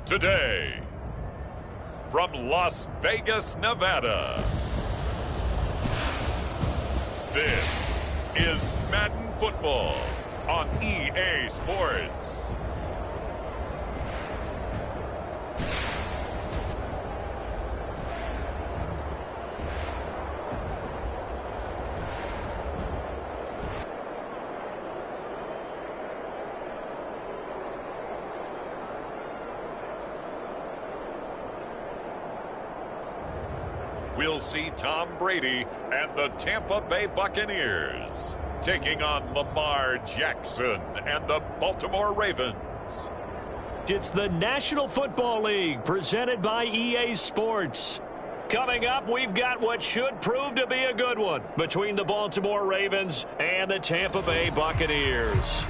Today, from Las Vegas, Nevada, this is Madden Football on EA Sports. We'll see Tom Brady and the Tampa Bay Buccaneers taking on Lamar Jackson and the Baltimore Ravens. It's the National Football League presented by EA Sports. Coming up, we've got what should prove to be a good one between the Baltimore Ravens and the Tampa Bay Buccaneers.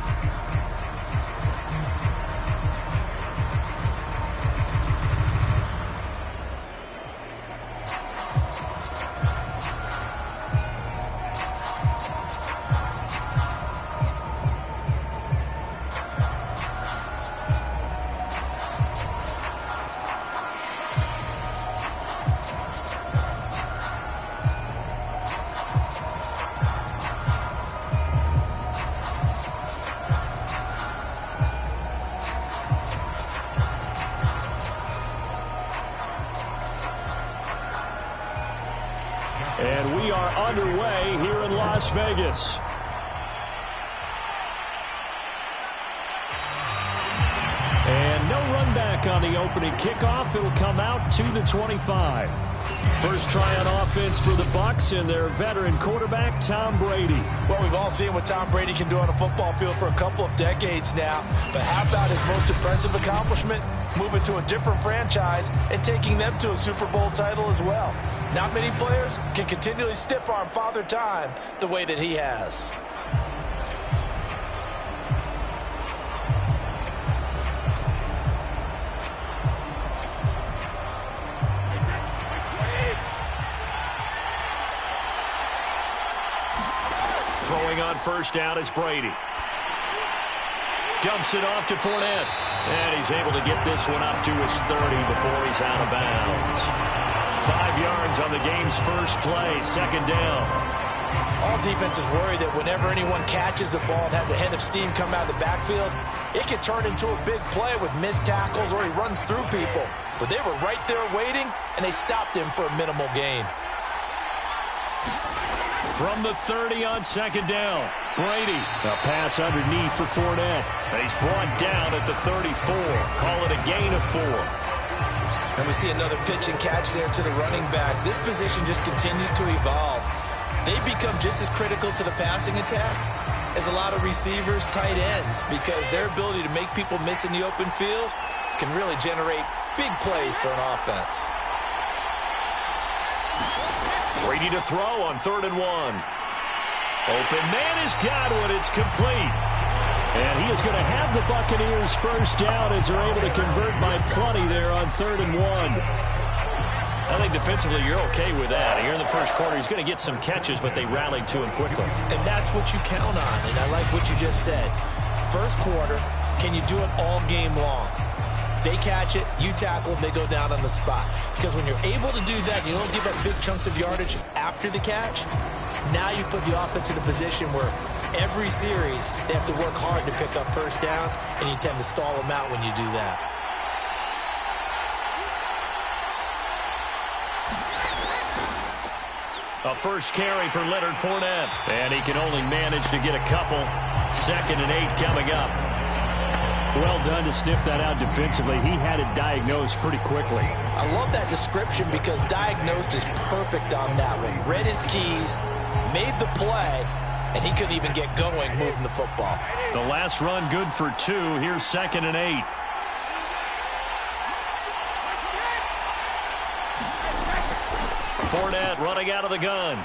And we are underway here in Las Vegas. And no run back on the opening kickoff. It'll come out to the 25. First try on offense for the Bucs and their veteran quarterback, Tom Brady. Well, we've all seen what Tom Brady can do on a football field for a couple of decades now. But how about his most impressive accomplishment? Moving to a different franchise and taking them to a Super Bowl title as well. Not many players can continually stiff-arm Father Time the way that he has. Throwing on first down is Brady. Dumps it off to Fournette. And he's able to get this one up to his 30 before he's out of bounds. 5 yards on the game's first play, second down. All defenses worry that whenever anyone catches the ball and has a head of steam come out of the backfield, it can turn into a big play with missed tackles or he runs through people. But they were right there waiting, and they stopped him for a minimal gain. From the 30 on second down, Brady. A pass underneath for Fournette. And he's brought down at the 34. Call it a gain of 4. And we see another pitch and catch there to the running back. This position just continues to evolve. They become just as critical to the passing attack as a lot of receivers, tight ends, because their ability to make people miss in the open field can really generate big plays for an offense. Brady to throw on 3rd and 1. Open man has got one. It's complete. And he is going to have the Buccaneers first down as they're able to convert by plenty there on 3rd and 1. I think defensively you're okay with that. Here in the first quarter, he's going to get some catches, but they rallied to him quickly. And that's what you count on, and I like what you just said. First quarter, can you do it all game long? They catch it, you tackle them, they go down on the spot. Because when you're able to do that, you don't give up big chunks of yardage after the catch, now you put the offense in a position where every series they have to work hard to pick up first downs, and you tend to stall them out when you do that. A first carry for Leonard Fournette. And he can only manage to get a couple. 2nd and 8 coming up. Well done to sniff that out defensively. He had it diagnosed pretty quickly. I love that description because diagnosed is perfect on that one. Read his keys, made the play, and he couldn't even get going moving the football. The last run good for 2. Here's 2nd and 8. Fournette running out of the gun.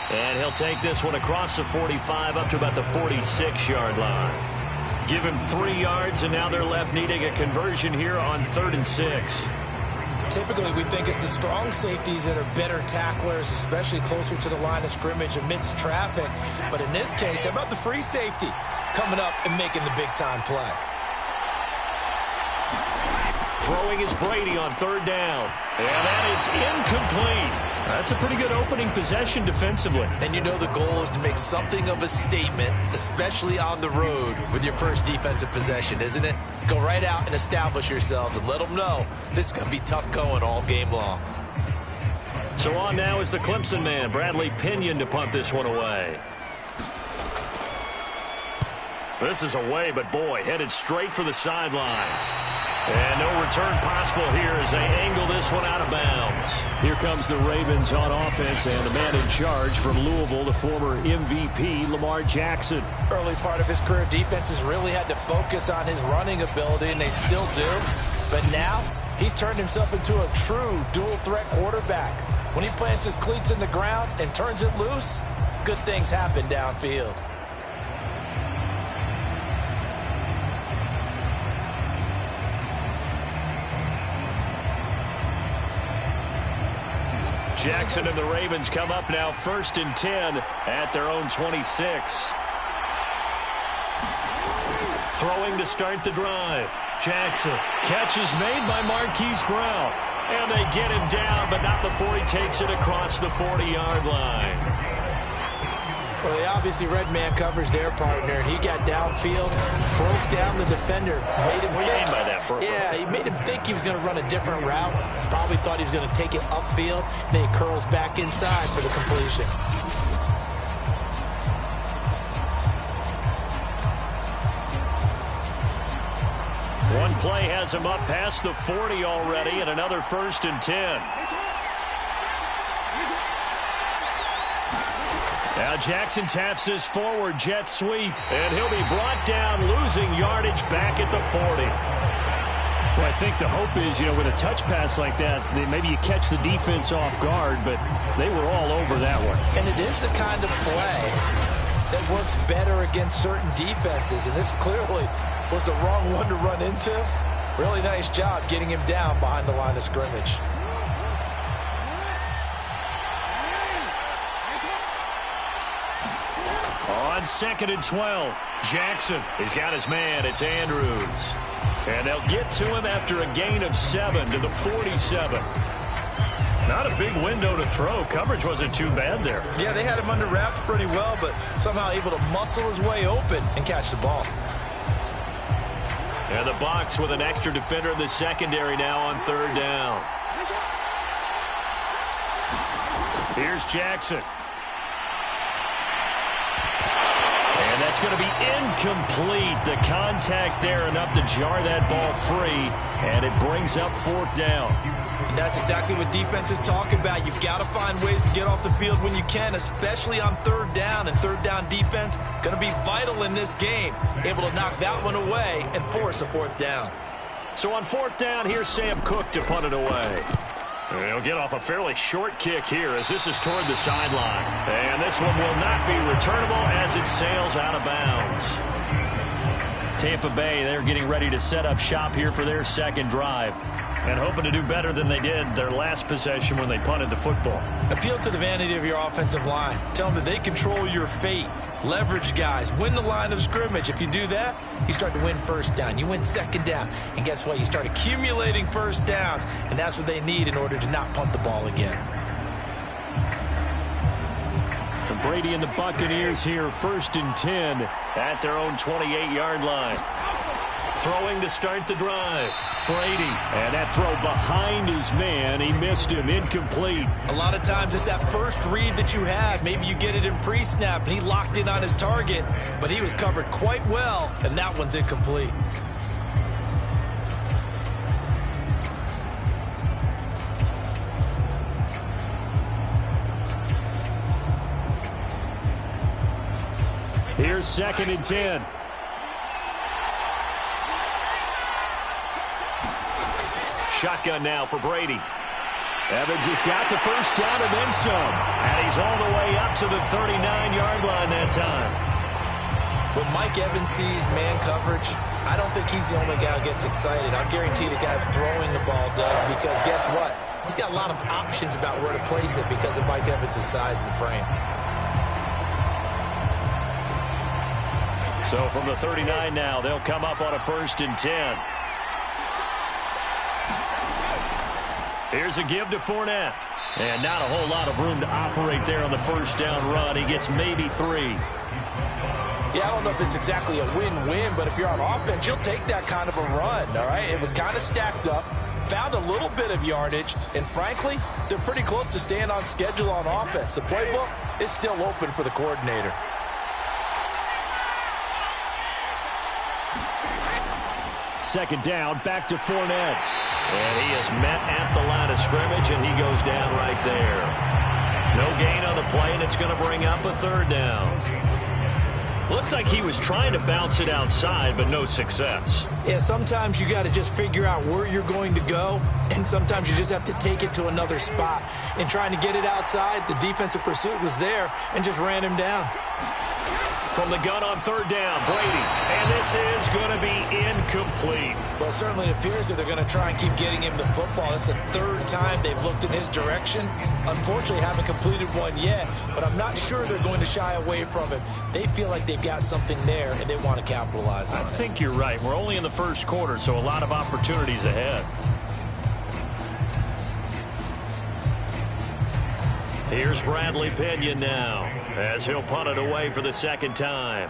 And he'll take this one across the 45 up to about the 46-yard line. Give him 3 yards, and now they're left needing a conversion here on 3rd and 6. Typically, we think it's the strong safeties that are better tacklers, especially closer to the line of scrimmage amidst traffic. But in this case, how about the free safety coming up and making the big-time play? Throwing is Brady on third down. And that is incomplete. That's a pretty good opening possession defensively. And you know the goal is to make something of a statement, especially on the road with your first defensive possession, isn't it? Go right out and establish yourselves and let them know this is going to be tough going all game long. So on now is the Clemson man, Bradley Pinion, to punt this one away. This is away, but boy, headed straight for the sidelines. And no return possible here as they angle this one out of bounds. Here comes the Ravens on offense, and the man in charge from Louisville, the former MVP, Lamar Jackson. Early part of his career, defenses really had to focus on his running ability, and they still do. But now, he's turned himself into a true dual-threat quarterback. When he plants his cleats in the ground and turns it loose, good things happen downfield. Jackson and the Ravens come up now 1st and 10 at their own 26. Throwing to start the drive. Jackson. Catch is made by Marquise Brown. And they get him down, but not before he takes it across the 40-yard line. Well, they obviously red man covers their partner, and he got downfield, broke down the defender, made him What do you mean by that, Burke? Yeah, he made him think he was going to run a different route. Probably thought he was going to take it upfield. Then he curls back inside for the completion. One play has him up past the 40 already, and another 1st and 10. Now Jackson taps his forward jet sweep, and he'll be brought down, losing yardage back at the 40. Well, I think the hope is, with a touch pass like that, maybe you catch the defense off guard, but they were all over that one. And it is the kind of play that works better against certain defenses, and this clearly was the wrong one to run into. Really nice job getting him down behind the line of scrimmage. On 2nd and 12, Jackson. He's got his man. It's Andrews. And they'll get to him after a gain of 7 to the 47. Not a big window to throw. Coverage wasn't too bad there. Yeah, they had him under wraps pretty well, but somehow able to muscle his way open and catch the ball. And the box with an extra defender in the secondary now on 3rd down. Here's Jackson. And that's going to be incomplete. The contact there enough to jar that ball free, and it brings up 4th down. And that's exactly what defenses talk about. You've got to find ways to get off the field when you can, especially on 3rd down. And 3rd down defense going to be vital in this game. Able to knock that one away and force a 4th down. So on 4th down, here's Sam Cook to punt it away. He'll get off a fairly short kick here as this is toward the sideline. And this one will not be returnable as it sails out of bounds. Tampa Bay, they're getting ready to set up shop here for their 2nd drive, and hoping to do better than they did their last possession when they punted the football. Appeal to the vanity of your offensive line. Tell them that they control your fate. Leverage guys. Win the line of scrimmage. If you do that, you start to win 1st down. You win 2nd down. And guess what? You start accumulating 1st downs. And that's what they need in order to not punt the ball again. And Brady and the Buccaneers here, 1st and 10 at their own 28-yard line. Throwing to start the drive. Brady, and that throw behind his man. He missed him. Incomplete. A lot of times it's that first read that you have. Maybe you get it in pre-snap, and he locked in on his target, but he was covered quite well, and that one's incomplete. Here's 2nd and 10. Shotgun now for Brady. Evans has got the 1st down and then some. And he's all the way up to the 39-yard line that time. When Mike Evans sees man coverage, I don't think he's the only guy who gets excited. I'll guarantee the guy throwing the ball does, because guess what? He's got a lot of options about where to place it because of Mike Evans' size and frame. So from the 39 now, they'll come up on a 1st and 10. Here's a give to Fournette. And not a whole lot of room to operate there on the first down run. He gets maybe 3. Yeah, I don't know if it's exactly a win-win, but if you're on offense, you'll take that kind of a run, all right? It was kind of stacked up, found a little bit of yardage, and frankly, they're pretty close to staying on schedule on offense. The playbook is still open for the coordinator. Second down, back to Fournette. And he is met at the line of scrimmage, and he goes down right there. No gain on the play, and it's going to bring up a third down. Looked like he was trying to bounce it outside, but no success. Yeah, sometimes you got to just figure out where you're going to go, and sometimes you just have to take it to another spot. In trying to get it outside, the defensive pursuit was there and just ran him down. From the gun on third down, Brady. And this is going to be incomplete. Well, it certainly appears that they're going to try and keep getting him the football. That's the third time they've looked in his direction. Unfortunately, haven't completed one yet, but I'm not sure they're going to shy away from him. They feel like they've got something there, and they want to capitalize on it. I think you're right. We're only in the first quarter, so a lot of opportunities ahead. Here's Bradley Pinion now, as he'll punt it away for the second time.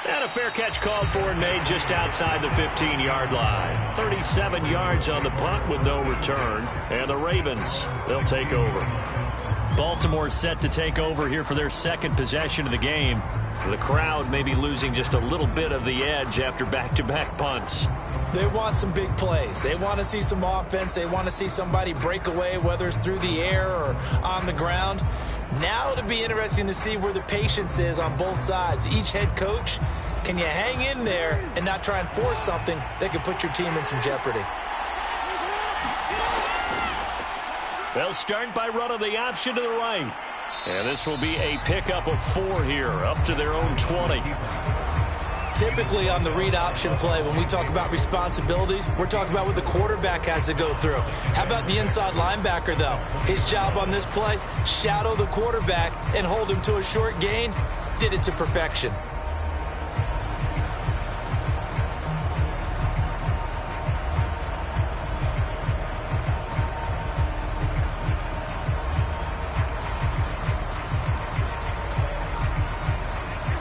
And a fair catch called for and made just outside the 15-yard line. 37 yards on the punt with no return. And the Ravens, they'll take over. Baltimore set to take over here for their second possession of the game. The crowd may be losing just a little bit of the edge after back-to-back punts. They want some big plays. They want to see some offense. They want to see somebody break away, whether it's through the air or on the ground. Now it'll be interesting to see where the patience is on both sides. Each head coach, can you hang in there and not try and force something that could put your team in some jeopardy? They'll start by running the option to the right. And this will be a pickup of 4 here, up to their own 20. Typically on the read option play, when we talk about responsibilities, we're talking about what the quarterback has to go through. How about the inside linebacker, though? His job on this play, shadow the quarterback and hold him to a short gain. Did it to perfection.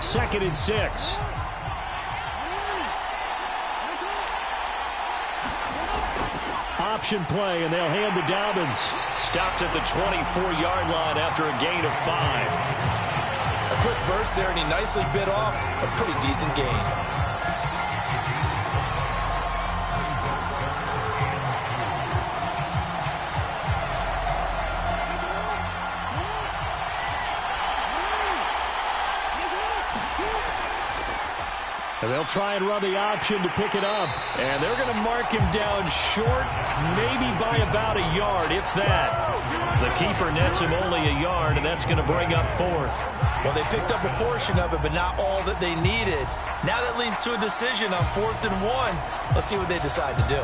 Second and 6. Option play, and they'll hand to Dobbins. Stopped at the 24-yard line after a gain of 5. A quick burst there, and he nicely bit off a pretty decent gain. And they'll try and run the option to pick it up. And they're going to mark him down short, maybe by about a yard, if that. The keeper nets him only a yard, and that's going to bring up 4th. Well, they picked up a portion of it, but not all that they needed. Now that leads to a decision on 4th and 1. Let's see what they decide to do.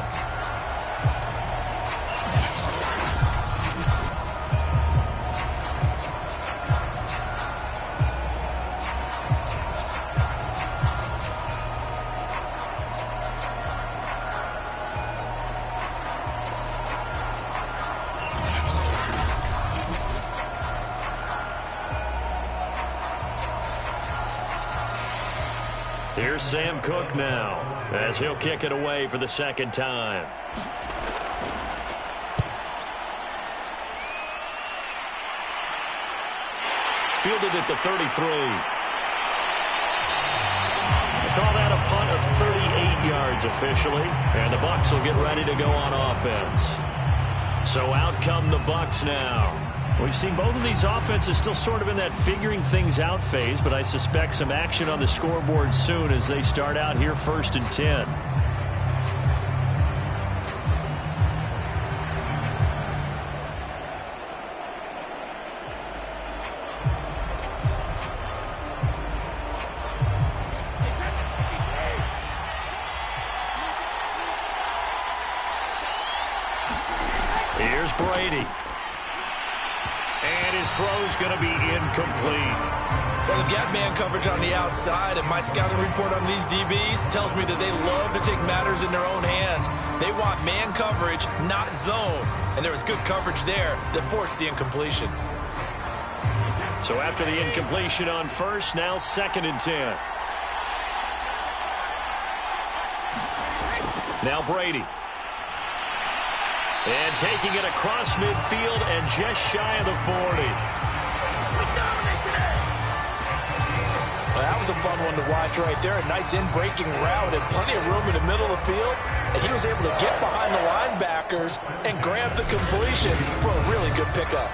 Here's Sam Cook now, as he'll kick it away for the second time. Fielded at the 33. They call that a punt of 38 yards officially, and the Bucs will get ready to go on offense. So out come the Bucs now. We've seen both of these offenses still sort of in that figuring things out phase, but I suspect some action on the scoreboard soon as they start out here 1st and 10. Here's Brady. And his throw's going to be incomplete. Well, they've got man coverage on the outside, and my scouting report on these DBs tells me that they love to take matters in their own hands. They want man coverage, not zone. And there was good coverage there that forced the incompletion. So after the incompletion on first, now 2nd and 10. Now Brady. And taking it across midfield and just shy of the 40. Well, that was a fun one to watch right there. A nice in-breaking route and plenty of room in the middle of the field. And he was able to get behind the linebackers and grab the completion for a really good pickup.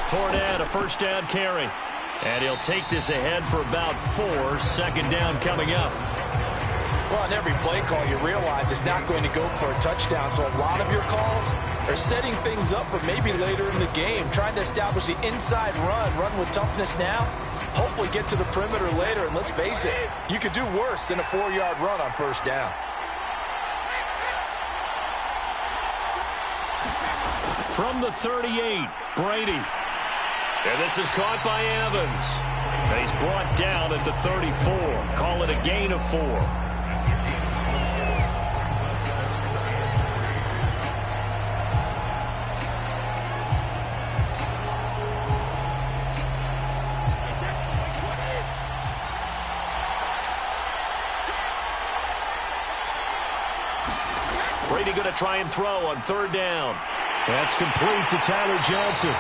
Fournette, a first down carry. And he'll take this ahead for about 4. 2nd down coming up. Well, on every play call, you realize it's not going to go for a touchdown. So a lot of your calls are setting things up for maybe later in the game, trying to establish the inside run with toughness now, hopefully get to the perimeter later. And let's face it, you could do worse than a 4-yard run on first down. From the 38, Brady. And this is caught by Evans. And he's brought down at the 34. Call it a gain of 4. Brady going to try and throw on 3rd down. That's complete to Tyler Johnson.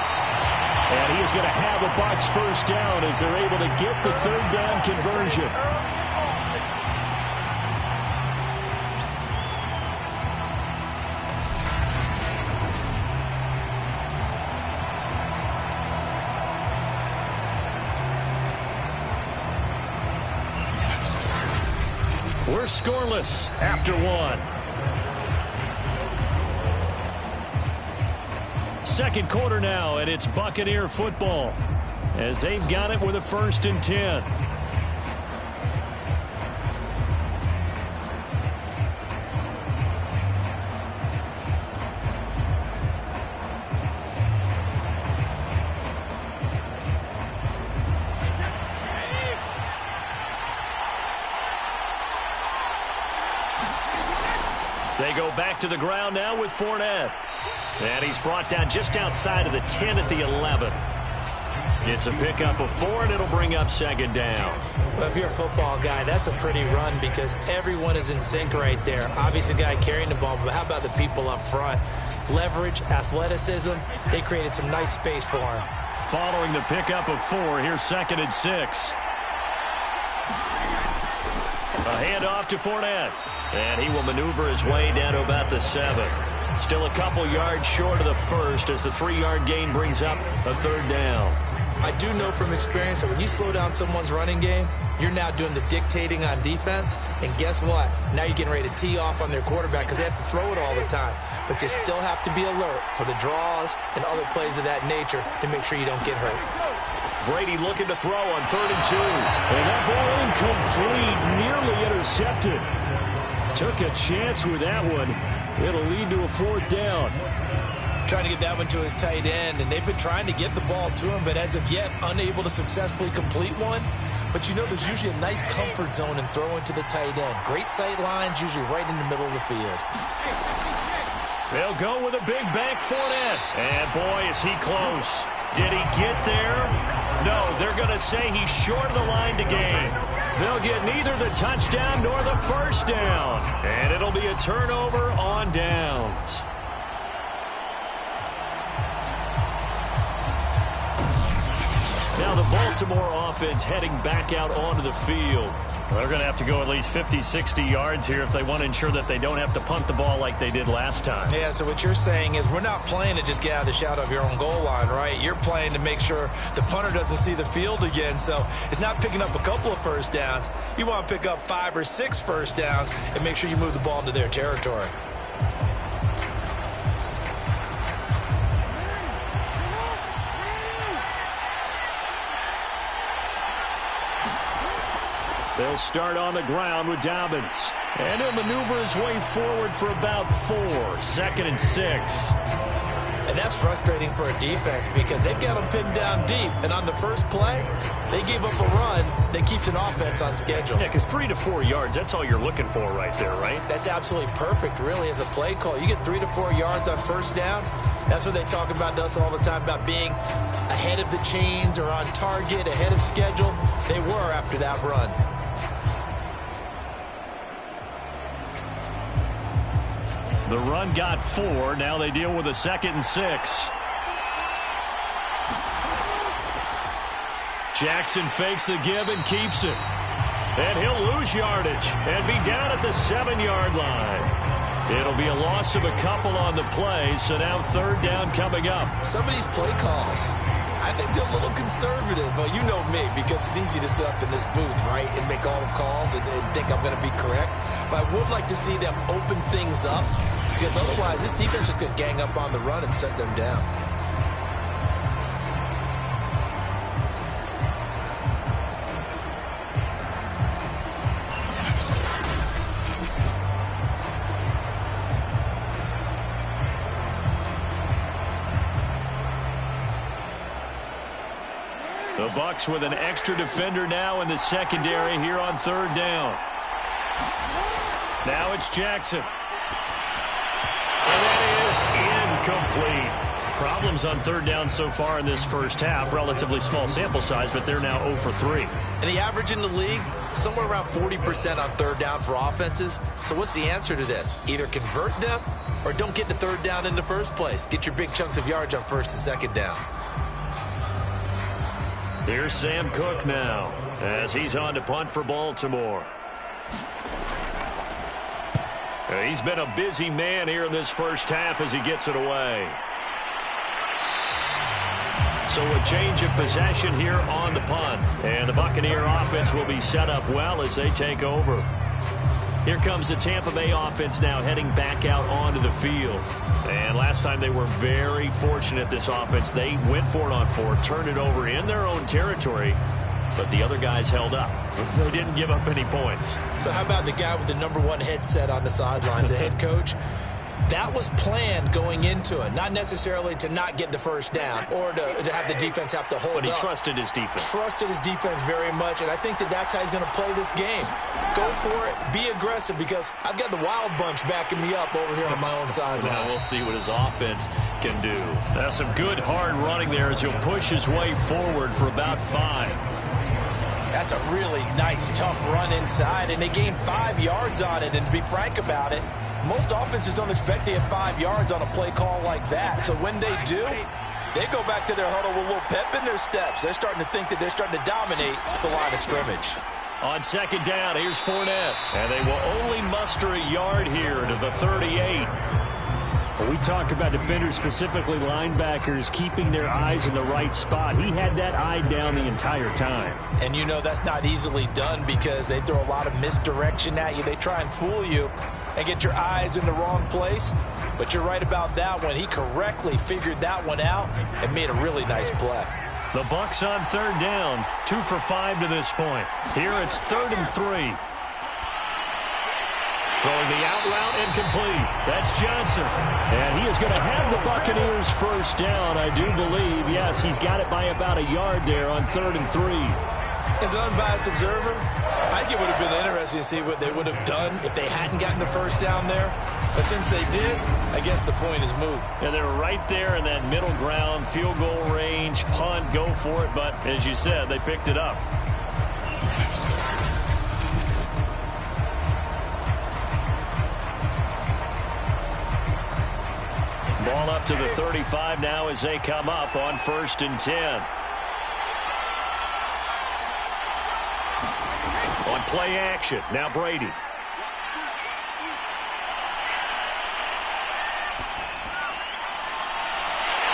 And he is going to have a Bucs first down as they're able to get the 3rd down conversion. We're scoreless after 1. 2nd quarter now, and it's Buccaneer football as they've got it with a 1st and 10. They go back to the ground now with Fournette. And he's brought down just outside of the 10 at the 11. It's a pickup of 4, and it'll bring up 2nd down. Well, if you're a football guy, that's a pretty run because everyone is in sync right there. Obviously, the guy carrying the ball, but how about the people up front? Leverage, athleticism, they created some nice space for him. Following the pickup of 4, here's 2nd and 6. A handoff to Fournette. And he will maneuver his way down to about the 7. Still a couple yards short of the 1st as the 3-yard gain brings up a 3rd down. I do know from experience that when you slow down someone's running game, you're now doing the dictating on defense. And guess what? Now you're getting ready to tee off on their quarterback because they have to throw it all the time. But you still have to be alert for the draws and other plays of that nature to make sure you don't get hurt. Brady looking to throw on 3rd and 2. And that ball incomplete, nearly intercepted. Took a chance with that one. It'll lead to a 4th down. Trying to get that one to his tight end, and they've been trying to get the ball to him, but as of yet, unable to successfully complete one. But you know there's usually a nice comfort zone in throwing to the tight end. Great sight lines, usually right in the middle of the field. They'll go with a big bank Fournette. And boy, is he close. Did he get there? No, they're going to say he's short of the line to gain. They'll get neither the touchdown nor the 1st down. And it'll be a turnover on downs. Now the Baltimore offense heading back out onto the field. They're going to have to go at least 50, 60 yards here if they want to ensure that they don't have to punt the ball like they did last time. Yeah, so what you're saying is we're not playing to just get out of the shadow of your own goal line, right? You're playing to make sure the punter doesn't see the field again. So it's not picking up a couple of first downs. You want to pick up 5 or 6 first downs and make sure you move the ball into their territory. They'll start on the ground with Dobbins. And he'll maneuver his way forward for about 4. 2nd and 6. And that's frustrating for a defense because they've got them pinned down deep. And on the first play, they gave up a run that keeps an offense on schedule. Yeah, because 3 to 4 yards, that's all you're looking for right there, right? That's absolutely perfect, really, as a play call. You get 3 to 4 yards on first down. That's what they talk about to us all the time, about being ahead of the chains or on target, ahead of schedule. They were after that run. The run got 4. Now they deal with a 2nd and 6. Jackson fakes the give and keeps it. And he'll lose yardage and be down at the 7-yard line. It'll be a loss of a couple on the play, so now 3rd down coming up. Some of these play calls, I think they're a little conservative, but you know me, because it's easy to sit up in this booth, right, and make all the calls and think I'm going to be correct. But I would like to see them open things up, because otherwise this defense is going to gang up on the run and set them down. The Bucs with an extra defender now in the secondary here on 3rd down. Now it's Jackson. And that is incomplete. Problems on 3rd down so far in this first half. Relatively small sample size, but they're now 0 for 3. And the average in the league, somewhere around 40% on 3rd down for offenses. So what's the answer to this? Either convert them or don't get to 3rd down in the first place. Get your big chunks of yards on 1st and 2nd down. Here's Sam Cook now as he's on to punt for Baltimore. He's been a busy man here in this first half as he gets it away. So a change of possession here on the punt. And the Buccaneer offense will be set up well as they take over. Here comes the Tampa Bay offense now heading back out onto the field. And last time they were very fortunate, this offense. They went for it on 4, turned it over in their own territory, but the other guys held up. They didn't give up any points. So how about the guy with the #1 headset on the sidelines, the head coach? That was planned going into it, not necessarily to not get the first down or to have the defense have to hold up. But he trusted his defense. Trusted his defense very much, and I think that's how he's going to play this game. Go for it, be aggressive, because I've got the wild bunch backing me up over here on my own sideline. Now we'll see what his offense can do. That's some good hard running there as he'll push his way forward for about 5. That's a really nice, tough run inside, and they gained 5 yards on it. And to be frank about it, most offenses don't expect to get 5 yards on a play call like that. So when they do, they go back to their huddle with a little pep in their steps. They're starting to think that they're starting to dominate the line of scrimmage. On 2nd down, here's Fournette. And they will only muster a yard here to the 38. When we talk about defenders, specifically linebackers, keeping their eyes in the right spot, he had that eye down the entire time. And you know that's not easily done because they throw a lot of misdirection at you. They try and fool you and get your eyes in the wrong place. But you're right about that one. He correctly figured that one out and made a really nice play. The Bucs on 3rd down, 2 for 5 to this point. Here it's 3rd and 3. Throwing the out route incomplete. That's Johnson. And he is going to have the Buccaneers first down, I do believe. Yes, he's got it by about a yard there on 3rd and 3. As an unbiased observer, I think it would have been interesting to see what they would have done if they hadn't gotten the first down there. But since they did, I guess the point is moot. And they're right there in that middle ground, field goal range, punt, go for it. But as you said, they picked it up. Ball up to the 35 now as they come up on 1st and 10. play action. Now Brady.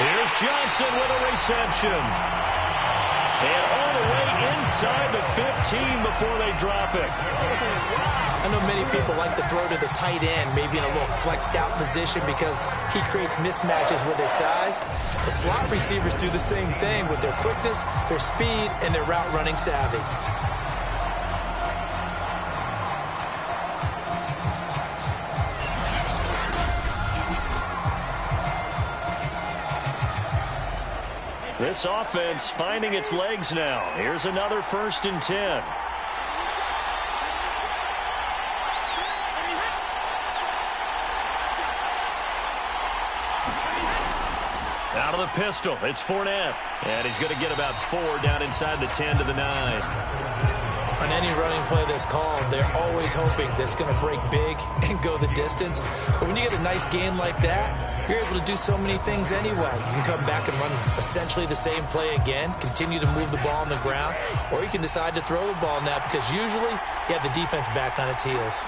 Here's Johnson with a reception. And all the way inside the 15 before they drop it. I know many people like to throw to the tight end, maybe in a little flexed out position because he creates mismatches with his size. The slot receivers do the same thing with their quickness, their speed, and their route running savvy. This offense finding its legs now. Here's another 1st and 10. Out of the pistol, it's Fournette. And he's going to get about 4 down inside the 10 to the 9. On any running play that's called, they're always hoping that it's going to break big and go the distance. But when you get a nice game like that, you're able to do so many things anyway. You can come back and run essentially the same play again, continue to move the ball on the ground, or you can decide to throw the ball now because usually you have the defense back on its heels.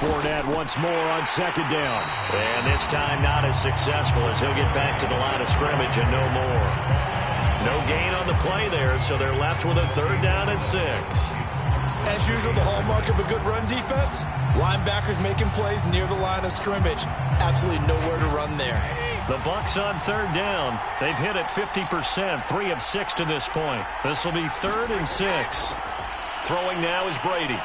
Fournette once more on 2nd down. And this time not as successful as he'll get back to the line of scrimmage and no more. No gain on the play there, so they're left with a 3rd down and 6. As usual, the hallmark of a good run defense, linebackers making plays near the line of scrimmage. Absolutely nowhere to run there. The Bucs on 3rd down. They've hit it 50%, 3 of 6 to this point. This will be 3rd and 6. Throwing now is Brady.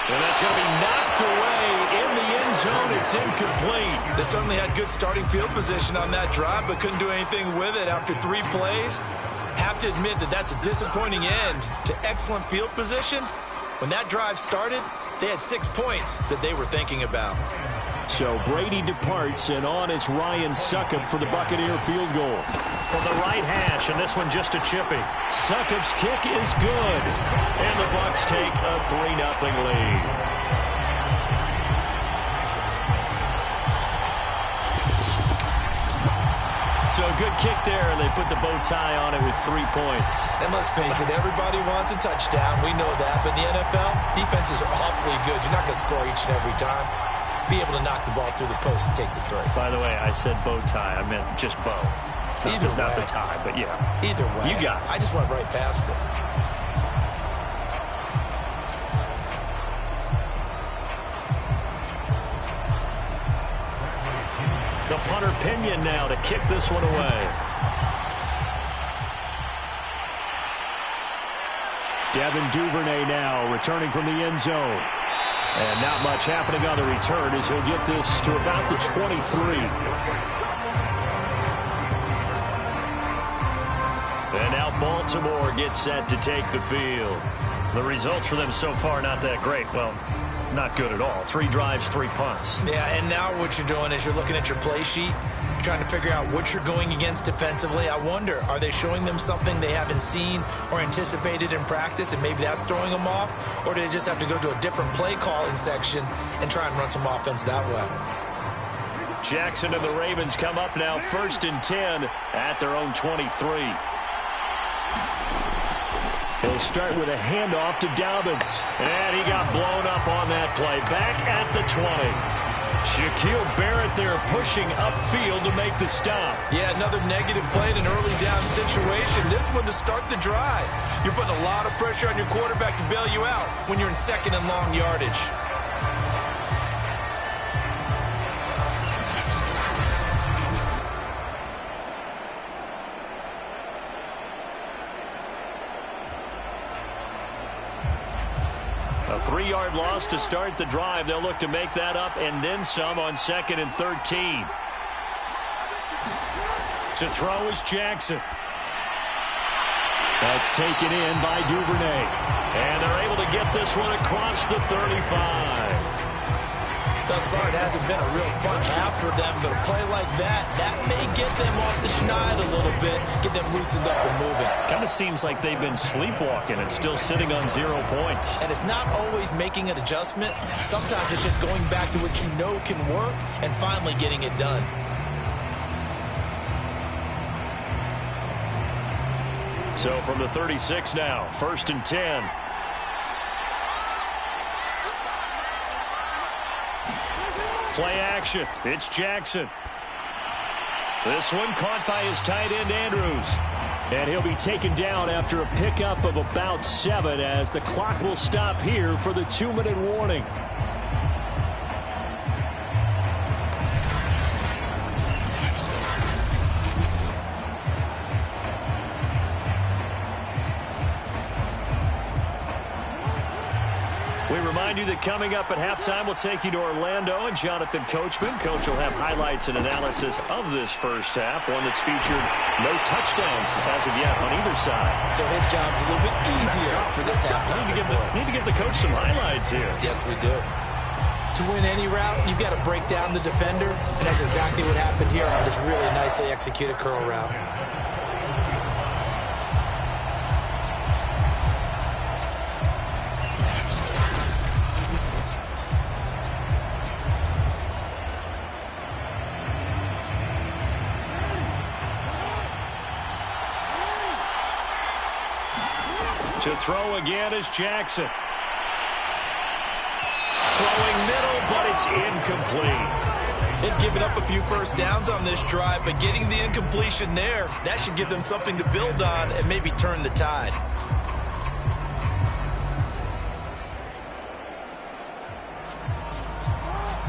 And that's going to be knocked away in the end zone. It's incomplete. They certainly had good starting field position on that drive, but couldn't do anything with it after 3 plays. Have to admit that that's a disappointing end to excellent field position. When that drive started, they had 6 points that they were thinking about. So Brady departs, and on it's Ryan Succop for the Buccaneer field goal. From the right hash, and this one just a chippy. Succop's kick is good. And the Bucs take a 3-0 lead. So a good kick there, and they put the bow tie on it with 3 points. And let's face it, everybody wants a touchdown. We know that. But in the NFL, defenses are awfully good. You're not going to score each and every time. Be able to knock the ball through the post and take the 3. By the way, I said bow tie. I meant just bow. Either way. Not the tie, but yeah. Either way. You got it. I just went right past it. The punter Pinion now to kick this one away. Devin Duvernay now returning from the end zone. And not much happening on the return as he'll get this to about the 23. And now Baltimore gets set to take the field. The results for them so far not that great. Well, not good at all. 3 drives, 3 punts. Yeah, and now what you're doing is you're looking at your play sheet. You're trying to figure out what you're going against defensively. I wonder, are they showing them something they haven't seen or anticipated in practice, and maybe that's throwing them off? Or do they just have to go to a different play calling section and try and run some offense that way? Jackson and the Ravens come up now 1st and 10 at their own 23. He'll start with a handoff to Dobbins. And he got blown up on that play. Back at the 20. Shaquille Barrett there pushing upfield to make the stop. Yeah, another negative play in an early down situation. This one to start the drive. You're putting a lot of pressure on your quarterback to bail you out when you're in 2nd and long yardage. A 3-yard loss to start the drive. They'll look to make that up and then some on 2nd and 13. To throw is Jackson. That's taken in by Duvernay. And they're able to get this one across the 35. Thus far, it hasn't been a real fun half for them, but a play like that may get them off the schneid a little bit, get them loosened up and moving. Kind of seems like they've been sleepwalking and still sitting on 0 points. And it's not always making an adjustment. Sometimes it's just going back to what you know can work and finally getting it done. So from the 36 now, 1st and 10. Play action. It's Jackson. This one caught by his tight end, Andrews. And he'll be taken down after a pickup of about 7 as the clock will stop here for the 2-minute warning. We remind you that coming up at halftime, we'll take you to Orlando and Jonathan Coachman. Coach will have highlights and analysis of this first half, one that's featured no touchdowns as of yet on either side. So his job's a little bit easier for this halftime. Need to give the coach some highlights here. Yes, we do. To win any route, you've got to break down the defender, and that's exactly what happened here on this really nicely executed curl route. To throw again is Jackson. Throwing middle, but it's incomplete. They've given up a few first downs on this drive, but getting the incompletion there, that should give them something to build on and maybe turn the tide.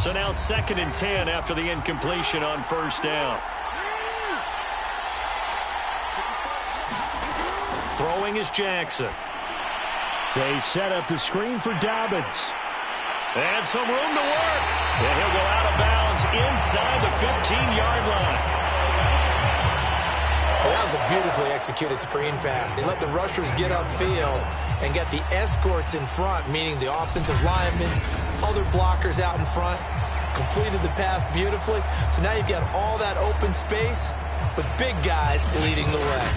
So now 2nd and 10 after the incompletion on 1st down. Throwing is Jackson. They set up the screen for Dobbins. And some room to work. And he'll go out of bounds inside the 15-yard line. Well, that was a beautifully executed screen pass. They let the rushers get upfield and get the escorts in front, meaning the offensive linemen, other blockers out in front, completed the pass beautifully. So now you've got all that open space with big guys leading the way.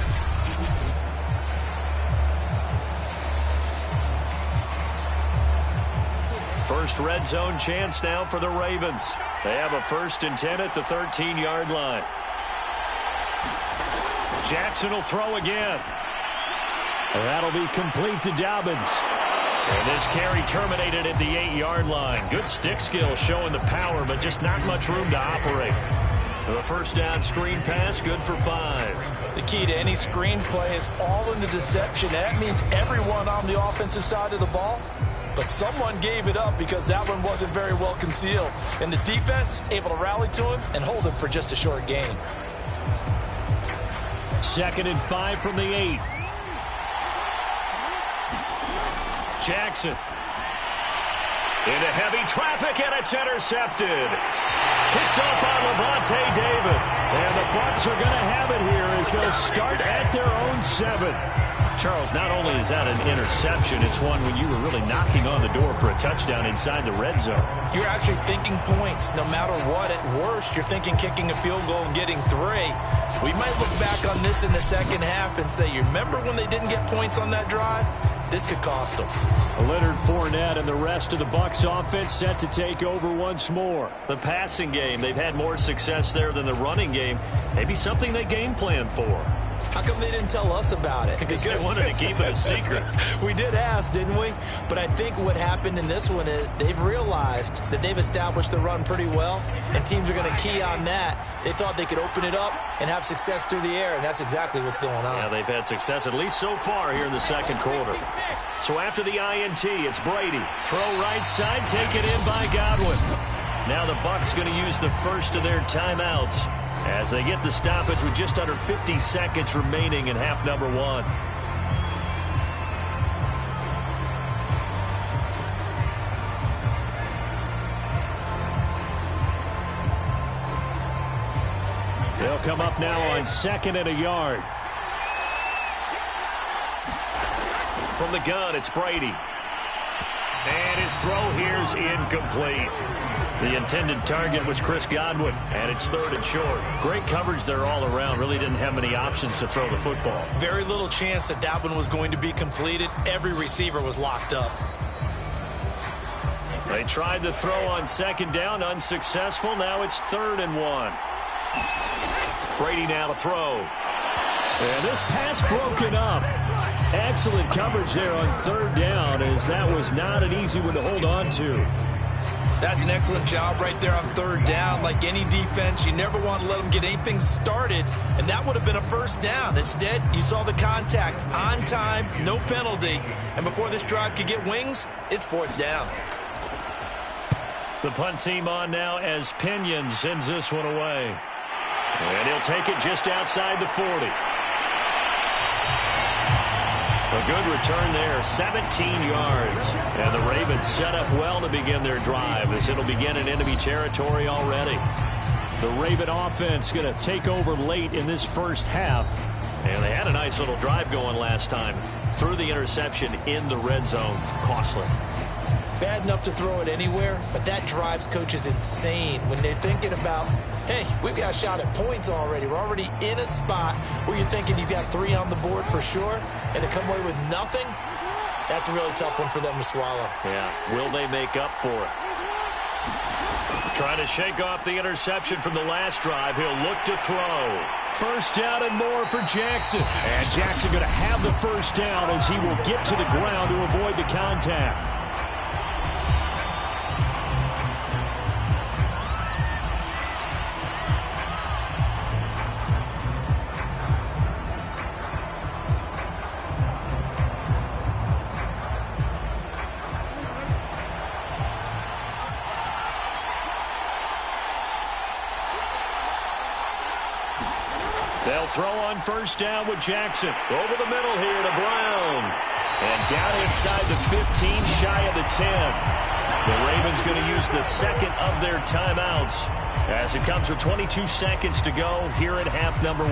First red zone chance now for the Ravens. They have a 1st and 10 at the 13-yard line. Jackson will throw again. That'll be complete to Dobbins. And this carry terminated at the 8-yard line. Good stick skill showing the power, but just not much room to operate. The first down screen pass, good for 5. The key to any screen play is all in the deception. That means everyone on the offensive side of the ball, but someone gave it up because that one wasn't very well concealed. And the defense able to rally to him and hold him for just a short gain. 2nd and 5 from the 8. Jackson. Into heavy traffic, and it's intercepted. Picked up by Levante David. And the Bucs are going to have it here as they'll start at their own 7. Charles, not only is that an interception, it's one when you were really knocking on the door for a touchdown inside the red zone. You're actually thinking points no matter what. At worst, you're thinking kicking a field goal and getting 3. We might look back on this in the second half and say, you remember when they didn't get points on that drive? This could cost them. Leonard Fournette and the rest of the Bucs offense set to take over once more. The passing game, they've had more success there than the running game. Maybe something they game plan for. How come they didn't tell us about it? Because they wanted to keep it a secret. We did ask, didn't we? But I think what happened in this one is they've realized that they've established the run pretty well, and teams are going to key on that. They thought they could open it up and have success through the air, and that's exactly what's going on. Yeah, they've had success at least so far here in the second quarter. So after the INT, it's Brady. Throw right side, taken in by Godwin. Now the Bucs going to use the first of their timeouts as they get the stoppage with just under 50 seconds remaining in half number 1. They'll come up now on 2nd and a yard. From the gun, it's Brady. And his throw here's incomplete. The intended target was Chris Godwin, and it's 3rd and short. Great coverage there all around. Really didn't have many options to throw the football. Very little chance that that one was going to be completed. Every receiver was locked up. They tried the throw on 2nd down, unsuccessful. Now it's 3rd and 1. Brady now to throw. And this pass broken up. Excellent coverage there on third down, as that was not an easy one to hold on to. That's an excellent job right there on third down. Like any defense, you never want to let them get anything started, and that would have been a first down. Instead, you saw the contact on time, no penalty, and before this drive could get wings, it's fourth down. The punt team on now as Pinion sends this one away. And he'll take it just outside the 40. A good return there, 17 yards. And the Ravens set up well to begin their drive, as it'll begin in enemy territory already. The Raven offense going to take over late in this first half. And they had a nice little drive going last time. Threw the interception in the red zone. Costly. Bad enough to throw it anywhere, but that drives coaches insane when they're thinking about, hey, we've got a shot at points already. We're already in a spot where you're thinking you've got 3 on the board for sure, and to come away with nothing, that's a really tough one for them to swallow. Yeah, will they make up for it? Trying to shake off the interception from the last drive. He'll look to throw. First down and more for Jackson. And Jackson going to have the first down as he will get to the ground to avoid the contact. They'll throw on first down with Jackson. Over the middle here to Brown. And down inside the 15, shy of the 10. The Ravens going to use the second of their timeouts as it comes with 22 seconds to go here at half number 1.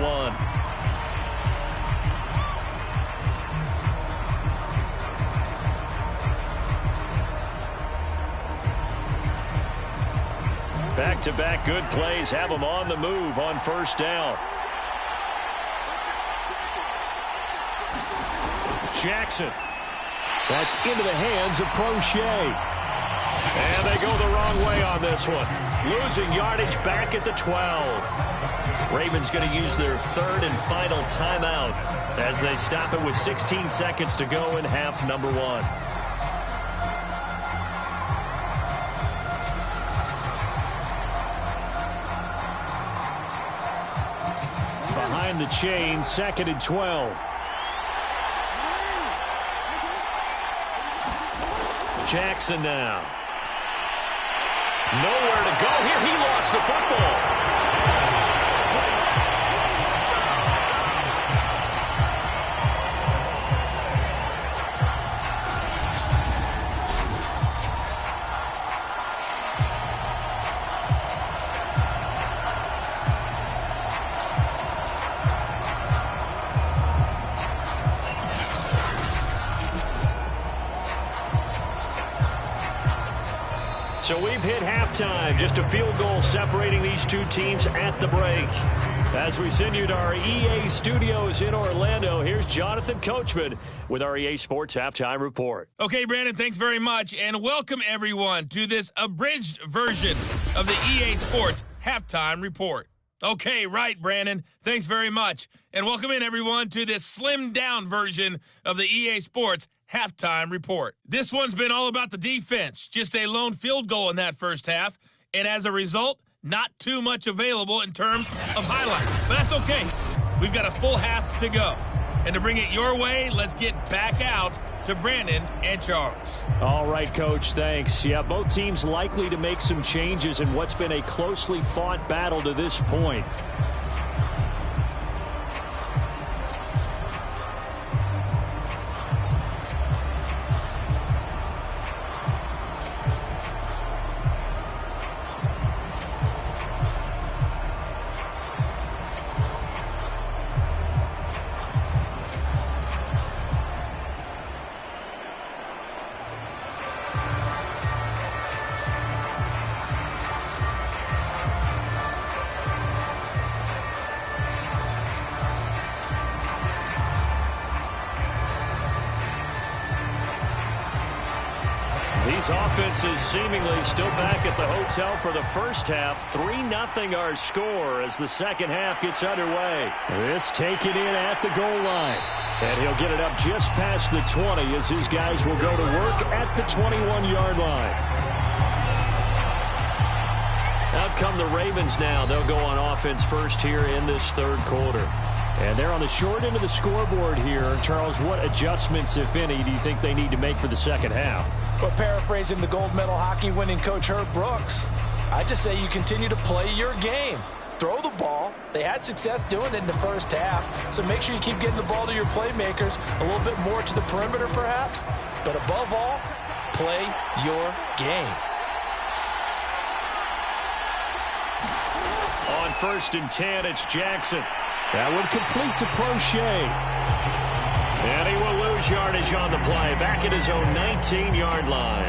Back-to-back good plays have them on the move on first down. Jackson. That's into the hands of Crochet. And they go the wrong way on this one. Losing yardage back at the 12. Ravens going to use their third and final timeout as they stop it with 16 seconds to go in half number 1. Behind the chain, second and 12. Jackson now. Nowhere to go here. He lost the football. So we've hit halftime. Just a field goal separating these two teams at the break. As we send you to our EA studios in Orlando, here's Jonathan Coachman with our EA Sports Halftime Report. Okay, Brandon, thanks very much. And welcome, everyone, to this abridged version of the EA Sports Halftime Report. Okay, right, Brandon. Thanks very much. And welcome in, everyone, to this slimmed-down version of the EA Sports Halftime Report. This one's been all about the defense. Just a lone field goal in that first half. And as a result, not too much available in terms of highlights. But that's okay. We've got a full half to go. And to bring it your way, let's get back out to Brandon and Charles. All right, Coach, thanks. Yeah, both teams likely to make some changes in what's been a closely fought battle to this point. offense is seemingly still back at the hotel for the first half. 3-0 our score as the second half gets underway. This taken in at the goal line. And he'll get it up just past the 20 as his guys will go to work at the 21-yard line. Out come the Ravens now. They'll go on offense first here in this third quarter. And they're on the short end of the scoreboard here. Charles, what adjustments, if any, do you think they need to make for the second half? Well, paraphrasing the gold medal hockey winning coach Herb Brooks, I just say you continue to play your game. Throw the ball. They had success doing it in the first half, so make sure you keep getting the ball to your playmakers, a little bit more to the perimeter perhaps, but above all, play your game. On 1st and 10, it's Jackson. That would complete to Prochet. And he will lose yardage on the play, back at his own 19-yard line.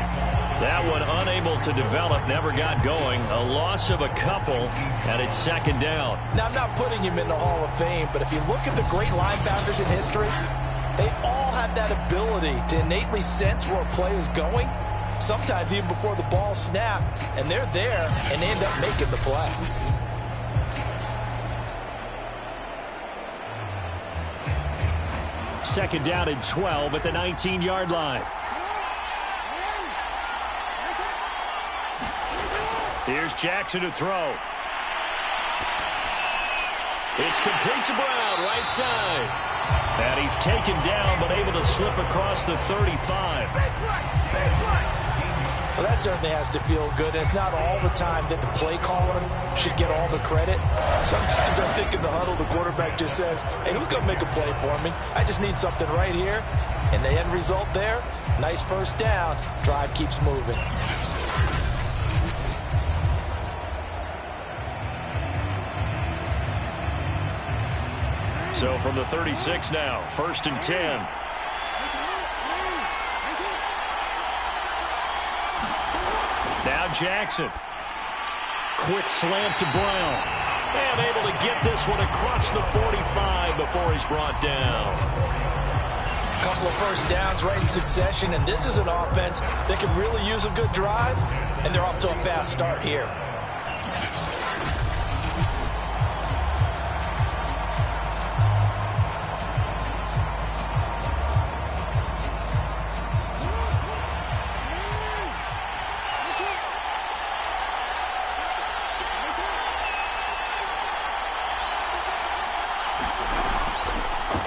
That one unable to develop, never got going. A loss of a couple, and it's second down. Now, I'm not putting him in the Hall of Fame, but if you look at the great linebackers in history, they all have that ability to innately sense where a play is going, sometimes even before the ball snapped, and they're there, and they end up making the play. Second down and 12 at the 19-yard line. Here's Jackson to throw. It's complete to Brown, right side. And he's taken down, but able to slip across the 35. Well, that certainly has to feel good. It's not all the time that the play caller should get all the credit. Sometimes I think in the huddle, the quarterback just says, hey, who's going to make a play for me? I just need something right here. And the end result there, nice first down. Drive keeps moving. So from the 36 now, 1st and 10. Now Jackson. Quick slant to Brown. And able to get this one across the 45 before he's brought down. A couple of first downs right in succession, and this is an offense that can really use a good drive, and they're off to a fast start here.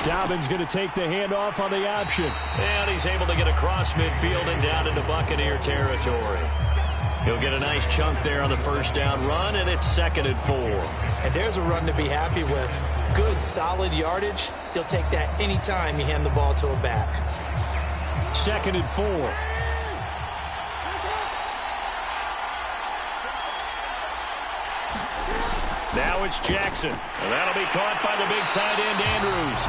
Dobbins going to take the handoff on the option. And he's able to get across midfield and down into Buccaneer territory. He'll get a nice chunk there on the first down run, and it's 2nd and 4. And there's a run to be happy with. Good, solid yardage. He'll take that anytime you hand the ball to a back. 2nd and 4. Now it's Jackson. And that'll be caught by the big tight end, Andrews.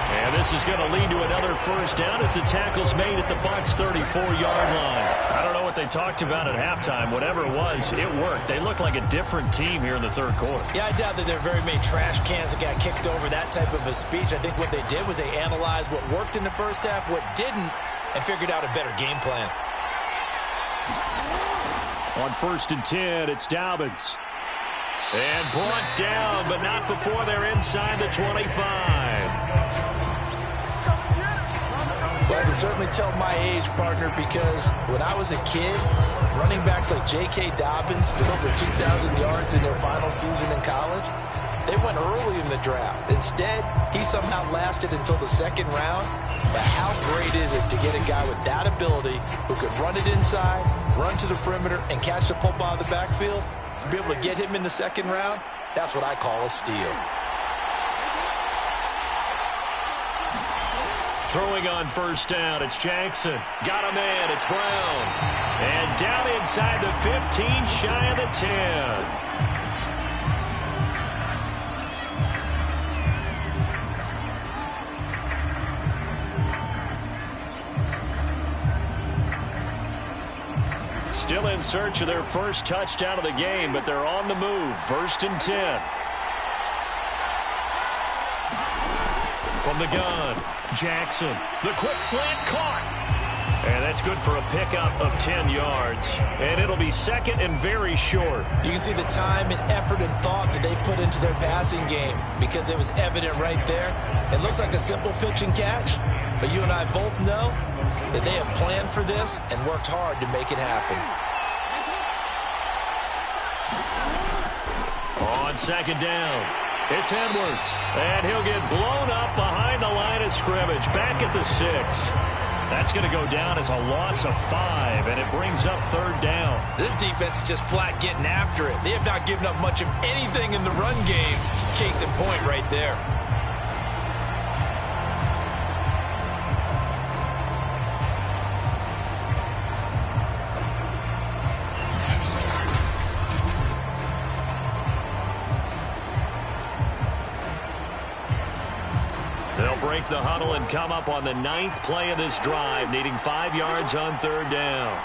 And this is going to lead to another first down as the tackle's made at the Bucs' 34-yard line. I don't know what they talked about at halftime. Whatever it was, it worked. They look like a different team here in the third quarter. Yeah, I doubt that there are very many trash cans that got kicked over, that type of a speech. I think what they did was they analyzed what worked in the first half, what didn't, and figured out a better game plan. On 1st and 10, it's Dobbins. And brought down, but not before they're inside the 25. Well, I can certainly tell my age, partner, because when I was a kid, running backs like J.K. Dobbins with over 2,000 yards in their final season in college, they went early in the draft. Instead, he somehow lasted until the 2nd round. But how great is it to get a guy with that ability who could run it inside, run to the perimeter, and catch the football in the backfield? To be able to get him in the 2nd round, that's what I call a steal. Throwing on first down, it's Jackson. Got a man, it's Brown. And down inside the 15, shy of the 10. Still in search of their first touchdown of the game, but they're on the move. 1st and 10. From the gun, Jackson. The quick slant caught. And that's good for a pickup of 10 yards. And it'll be second and very short. You can see the time and effort and thought that they put into their passing game because it was evident right there. It looks like a simple pitch and catch, but you and I both know that they have planned for this and worked hard to make it happen. On second down, it's Edwards. And he'll get blown up behind the line of scrimmage, back at the 6. That's going to go down as a loss of 5, and it brings up third down. This defense is just flat getting after it. They have not given up much of anything in the run game. Case in point right there. They'll break the huddle and come up on the 9th play of this drive, needing 5 yards on third down.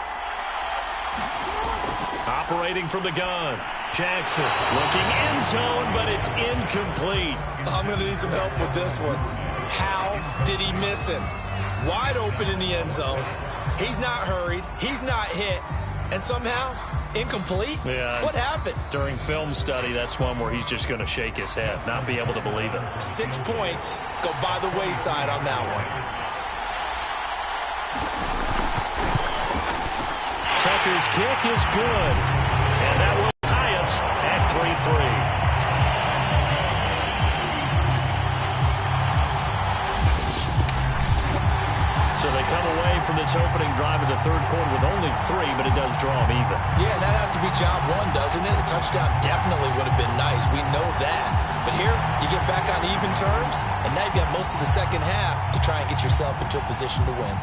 Operating from the gun, Jackson looking end zone, but it's incomplete. I'm going to need some help with this one. How did he miss him? Wide open in the end zone. He's not hurried. He's not hit. And somehow, incomplete? Yeah. What happened? During film study, that's one where he's just going to shake his head, not be able to believe it. 6 points go by the wayside on that one. Tucker's kick is good. And that will tie us at 3-3. So they come away from this opening drive of the third quarter with only 3, but it does draw them even. Yeah, and that has to be job one, doesn't it? A touchdown definitely would have been nice. We know that. But here, you get back on even terms, and now you've got most of the second half to try and get yourself into a position to win.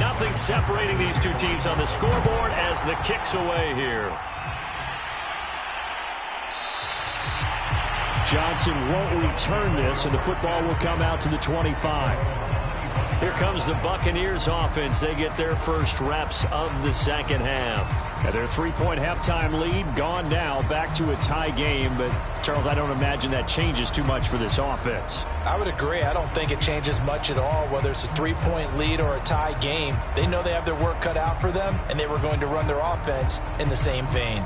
Nothing separating these two teams on the scoreboard as the kick's away here. Johnson won't return this, and the football will come out to the 25. Here comes the Buccaneers offense. They get their first reps of the second half. And their 3-point halftime lead gone now, back to a tie game. But, Charles, I don't imagine that changes too much for this offense. I would agree. I don't think it changes much at all, whether it's a 3-point lead or a tie game. They know they have their work cut out for them, and they were going to run their offense in the same vein.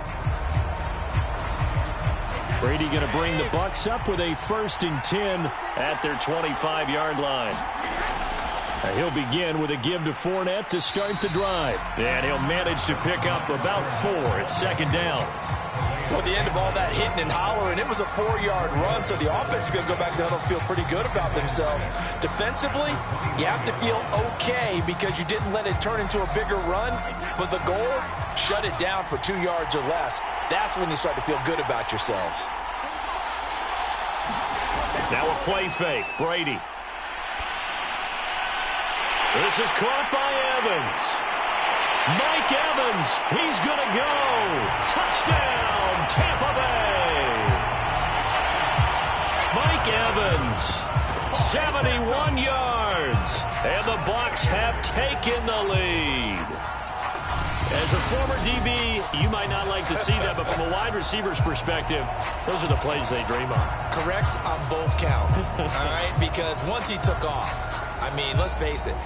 Brady going to bring the Bucs up with a 1st and 10 at their 25-yard line. He'll begin with a give to Fournette to start the drive. And he'll manage to pick up about 4 at second down. Well, at the end of all that hitting and hollering, it was a 4-yard run, so the offense is going to go back there and feel pretty good about themselves. Defensively, you have to feel okay because you didn't let it turn into a bigger run, but the goal, shut it down for 2 yards or less. That's when you start to feel good about yourselves. Now a play fake, Brady. This is caught by Evans. Mike Evans, he's going to go. Touchdown, Tampa Bay. Mike Evans, 71 yards. And the Bucs have taken the lead. As a former DB, you might not like to see that, but from a wide receiver's perspective, those are the plays they dream of. Correct on both counts, all right? Because once he took off, I mean, let's face it,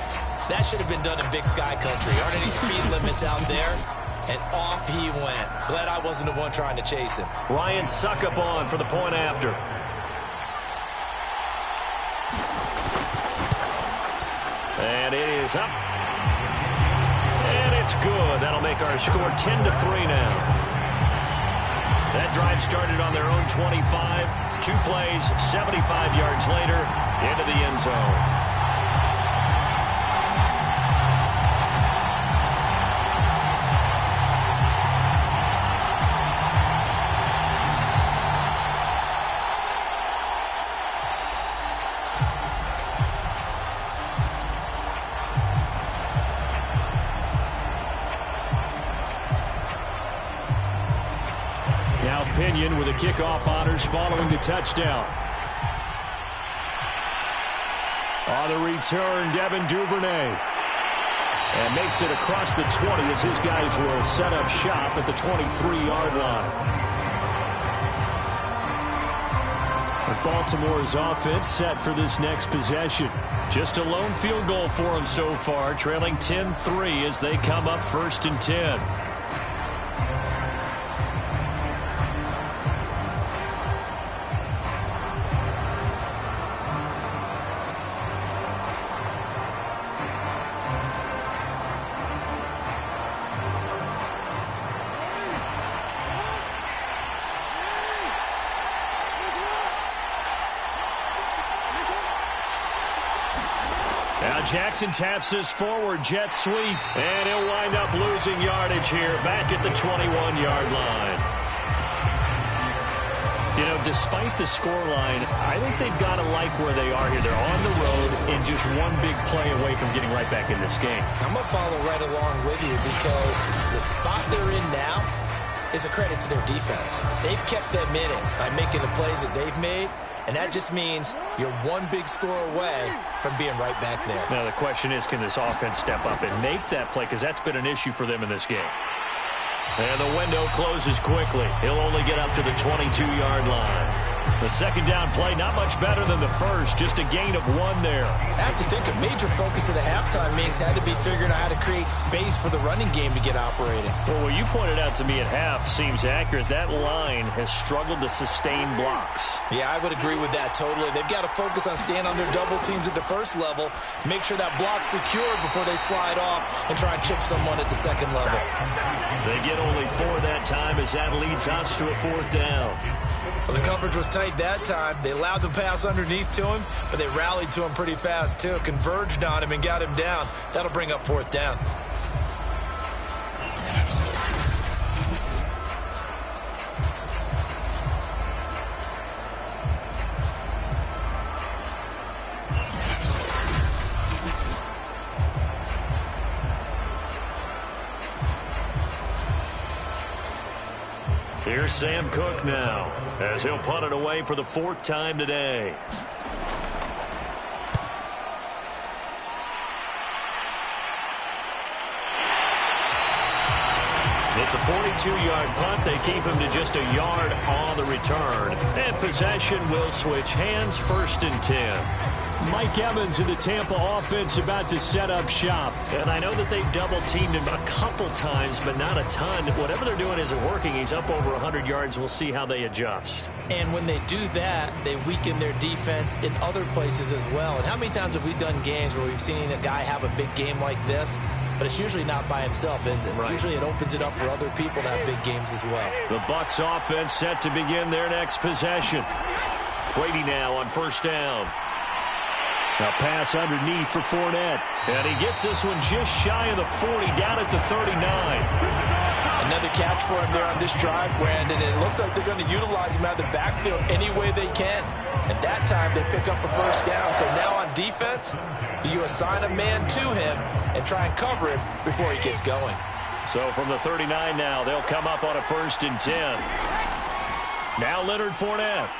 that should have been done in Big Sky Country. Aren't any speed limits out there? And off he went. Glad I wasn't the one trying to chase him. Ryan Suckup on for the point after. And it is up. And it's good. That'll make our score 10-3 now. That drive started on their own 25. 2 plays, 75 yards later, into the end zone. Pinion with the kickoff honors following the touchdown. On the return, Devin Duvernay. And makes it across the 20 as his guys will set up shop at the 23-yard line. Baltimore's offense set for this next possession. Just a lone field goal for them so far, trailing 10-3 as they come up 1st and 10. Now Jackson taps this forward jet sweep, and he'll wind up losing yardage here back at the 21-yard line. You know, despite the scoreline, I think they've got to like where they are here. They're on the road and just one big play away from getting right back in this game. I'm going to follow right along with you because the spot they're in now is a credit to their defense. They've kept them in it by making the plays that they've made. And that just means you're one big score away from being right back there. Now, the question is, can this offense step up and make that play? Because that's been an issue for them in this game. And the window closes quickly. He'll only get up to the 22-yard line. The second down play, not much better than the first. Just a gain of 1 there. I have to think a major focus of the halftime meetings had to be figuring out how to create space for the running game to get operating. Well, what you pointed out to me at half seems accurate. That line has struggled to sustain blocks. Yeah, I would agree with that totally. They've got to focus on staying on their double teams at the first level, make sure that block's secure before they slide off and try and chip someone at the second level. They get only 4 that time as that leads us to a 4th down. Well, the coverage was tight that time. They allowed the pass underneath to him, but they rallied to him pretty fast, too. Converged on him and got him down. That'll bring up 4th down. Here's Sam Cook now, as he'll punt it away for the 4th time today. It's a 42-yard punt. They keep him to just a yard on the return. And possession will switch hands, 1st and 10. Mike Evans in the Tampa offense about to set up shop. And I know that they've double-teamed him a couple times, but not a ton. Whatever they're doing isn't working. He's up over 100 yards. We'll see how they adjust. And when they do that, they weaken their defense in other places as well. And how many times have we done games where we've seen a guy have a big game like this? But it's usually not by himself, is it? Right. Usually it opens it up for other people to have big games as well. The Bucs offense set to begin their next possession. Brady now on 1st down. A pass underneath for Fournette. And he gets this one just shy of the 40, down at the 39. Another catch for him there on this drive, Brandon. And it looks like they're going to utilize him out of the backfield any way they can. At that time, they pick up a 1st down. So now on defense, do you assign a man to him and try and cover him before he gets going? So from the 39 now, they'll come up on a 1st and 10. Now Leonard Fournette.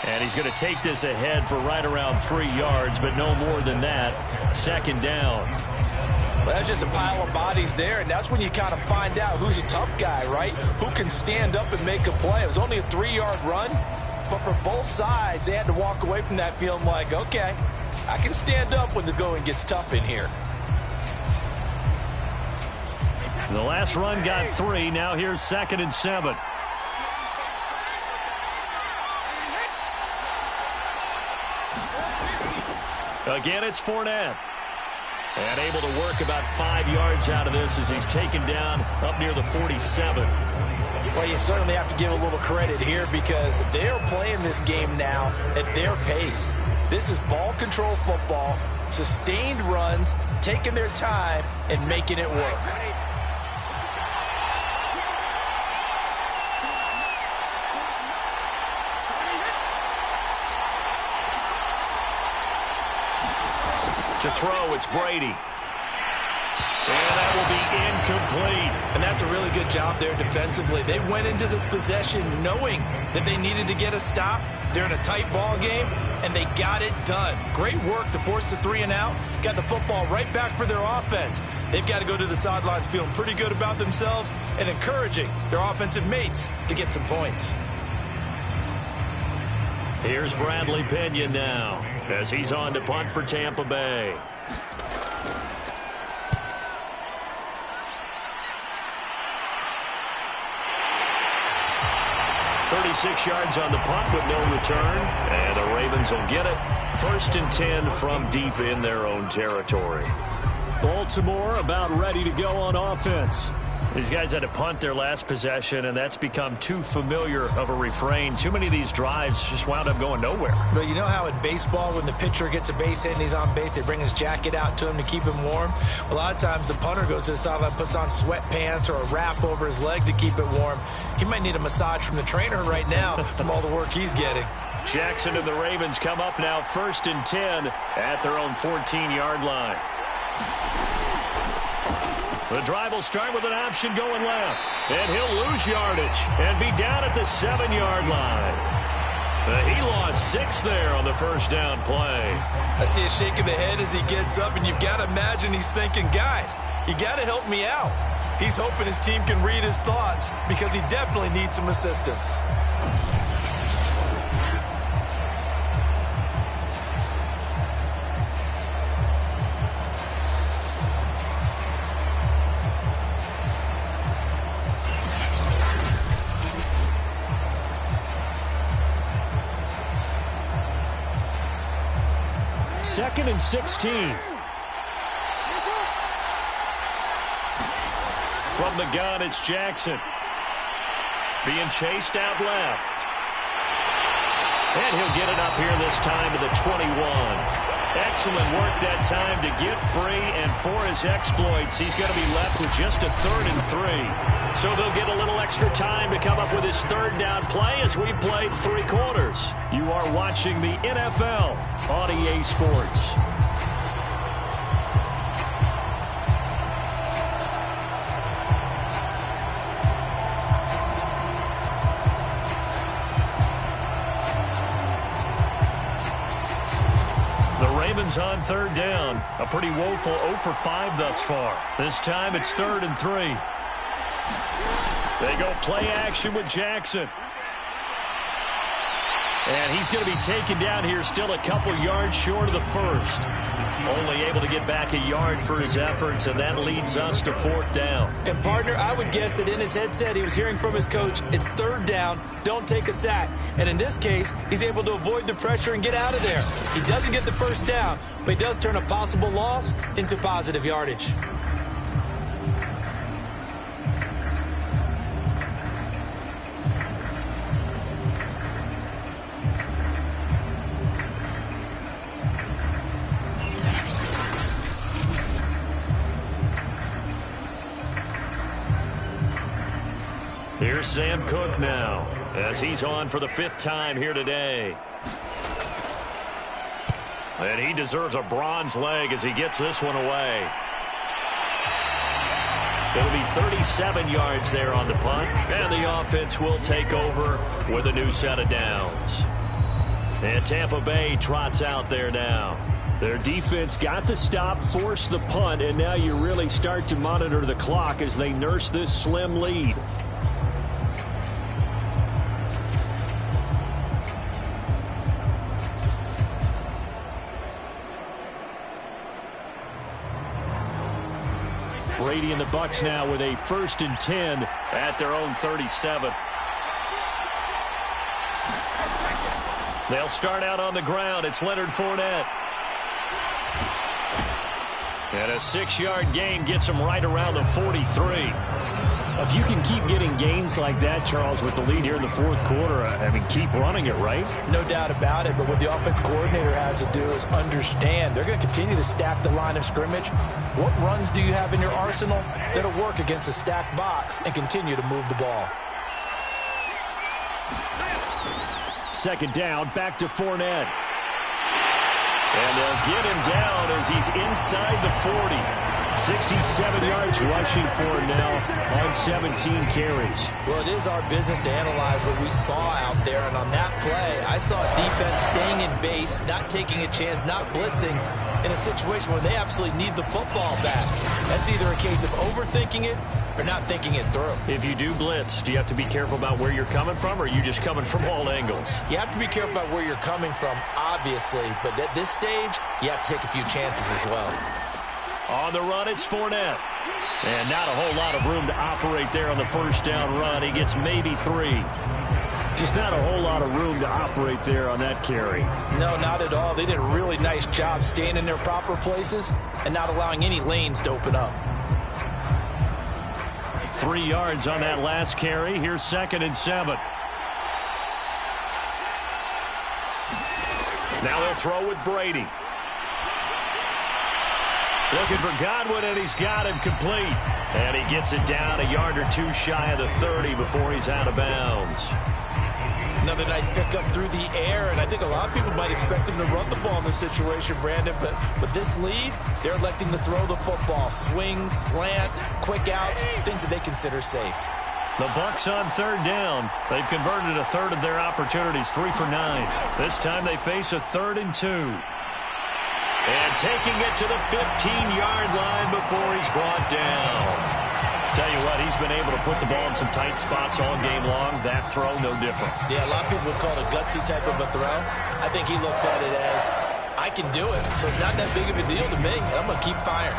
And he's going to take this ahead for right around 3 yards, but no more than that. 2nd down. Well, that's just a pile of bodies there, and that's when you kind of find out who's a tough guy, right? Who can stand up and make a play. It was only a 3-yard run, but for both sides, they had to walk away from that feeling like, okay, I can stand up when the going gets tough in here. The last run got 3. Now here's 2nd and 7. Again, it's Fournette. And able to work about 5 yards out of this as he's taken down up near the 47. Well, you certainly have to give a little credit here because they're playing this game now at their pace. This is ball control football, sustained runs, taking their time, and making it work. To throw, it's Brady. And that will be incomplete. And that's a really good job there defensively. They went into this possession knowing that they needed to get a stop. They're in a tight ball game, and they got it done. Great work to force the 3 and out. Got the football right back for their offense. They've got to go to the sidelines feeling pretty good about themselves and encouraging their offensive mates to get some points. Here's Bradley Pinion now as he's on to punt for Tampa Bay. 36 yards on the punt with no return, and the Ravens will get it. 1st and 10 from deep in their own territory. Baltimore about ready to go on offense. These guys had to punt their last possession, and that's become too familiar of a refrain. Too many of these drives just wound up going nowhere. But you know how in baseball, when the pitcher gets a base hit and he's on base, they bring his jacket out to him to keep him warm? A lot of times the punter goes to the sideline, puts on sweatpants or a wrap over his leg to keep it warm. He might need a massage from the trainer right now from all the work he's getting. Jackson and the Ravens come up now 1st and 10 at their own 14-yard line. The drive will start with an option going left, and he'll lose yardage and be down at the 7-yard line. He lost 6 there on the first down play. I see a shake of the head as he gets up, and you've got to imagine he's thinking, guys, you got to help me out. He's hoping his team can read his thoughts because he definitely needs some assistance. Second and 16. From the gun, it's Jackson. Being chased out left. And he'll get it up here this time to the 21. Excellent work that time to get free, and for his exploits, he's going to be left with just a 3rd and 3. So they'll get a little extra time to come up with his 3rd down play as we've played 3 quarters. You are watching the NFL on EA Sports. Ravens on 3rd down. A pretty woeful 0 for 5 thus far. This time it's 3rd and 3. They go play action with Jackson. And he's going to be taken down here still a couple yards short of the first. Only able to get back a yard for his efforts, and that leads us to 4th down. And, partner, I would guess that in his headset he was hearing from his coach, it's 3rd down, don't take a sack. And in this case, he's able to avoid the pressure and get out of there. He doesn't get the 1st down, but he does turn a possible loss into positive yardage. Here's Sam Cook now as he's on for the 5th time here today. And he deserves a bronze leg as he gets this one away. It'll be 37 yards there on the punt, and the offense will take over with a new set of downs. And Tampa Bay trots out there now. Their defense got the stop, forced the punt, and now you really start to monitor the clock as they nurse this slim lead. Brady and the Bucs now with a 1st and 10 at their own 37. They'll start out on the ground. It's Leonard Fournette. And a 6-yard gain gets him right around the 43. If you can keep getting gains like that, Charles, with the lead here in the 4th quarter, I mean, keep running it, right? No doubt about it, but what the offense coordinator has to do is understand they're going to continue to stack the line of scrimmage. What runs do you have in your arsenal that'll work against a stacked box and continue to move the ball? 2nd down, back to Fournette. And they'll get him down as he's inside the 40. 67 yards rushing for him now on 17 carries. Well, it is our business to analyze what we saw out there, and on that play, I saw defense staying in base, not taking a chance, not blitzing in a situation where they absolutely need the football back. That's either a case of overthinking it or not thinking it through. If you do blitz, do you have to be careful about where you're coming from, or are you just coming from all angles? You have to be careful about where you're coming from, obviously, but at this stage, you have to take a few chances as well. On the run, it's Fournette. And not a whole lot of room to operate there on the first down run. He gets maybe 3. Just not a whole lot of room to operate there on that carry. No, not at all. They did a really nice job staying in their proper places and not allowing any lanes to open up. 3 yards on that last carry. Here's 2nd and 7. Now they'll throw with Brady. Looking for Godwin, and he's got him complete. And he gets it down a yard or 2 shy of the 30 before he's out of bounds. Another nice pickup through the air, and I think a lot of people might expect him to run the ball in this situation, Brandon, but with this lead, they're electing to throw the football. Swings, slants, quick outs, things that they consider safe. The Bucs on 3rd down. They've converted a third of their opportunities, 3 for 9. This time they face a 3rd and 2. And taking it to the 15-yard line before he's brought down. Tell you what, he's been able to put the ball in some tight spots all game long. That throw, no different. Yeah, a lot of people would call it a gutsy type of a throw. I think he looks at it as, I can do it, so it's not that big of a deal to me, and I'm going to keep firing.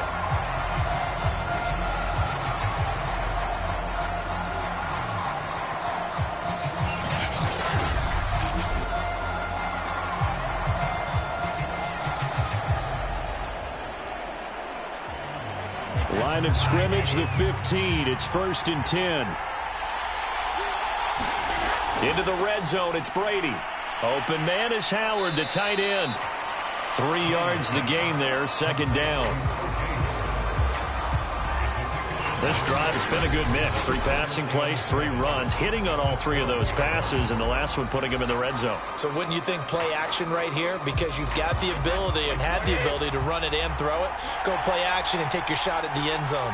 Line of scrimmage, the 15. It's 1st and 10. Into the red zone, it's Brady. Open man is Howard, the tight end. 3 yards the gain there, 2nd down. This drive, it's been a good mix. 3 passing plays, 3 runs, hitting on all 3 of those passes, and the last one putting him in the red zone. So wouldn't you think play action right here? Because you've got the ability and had the ability to run it and throw it. Go play action and take your shot at the end zone.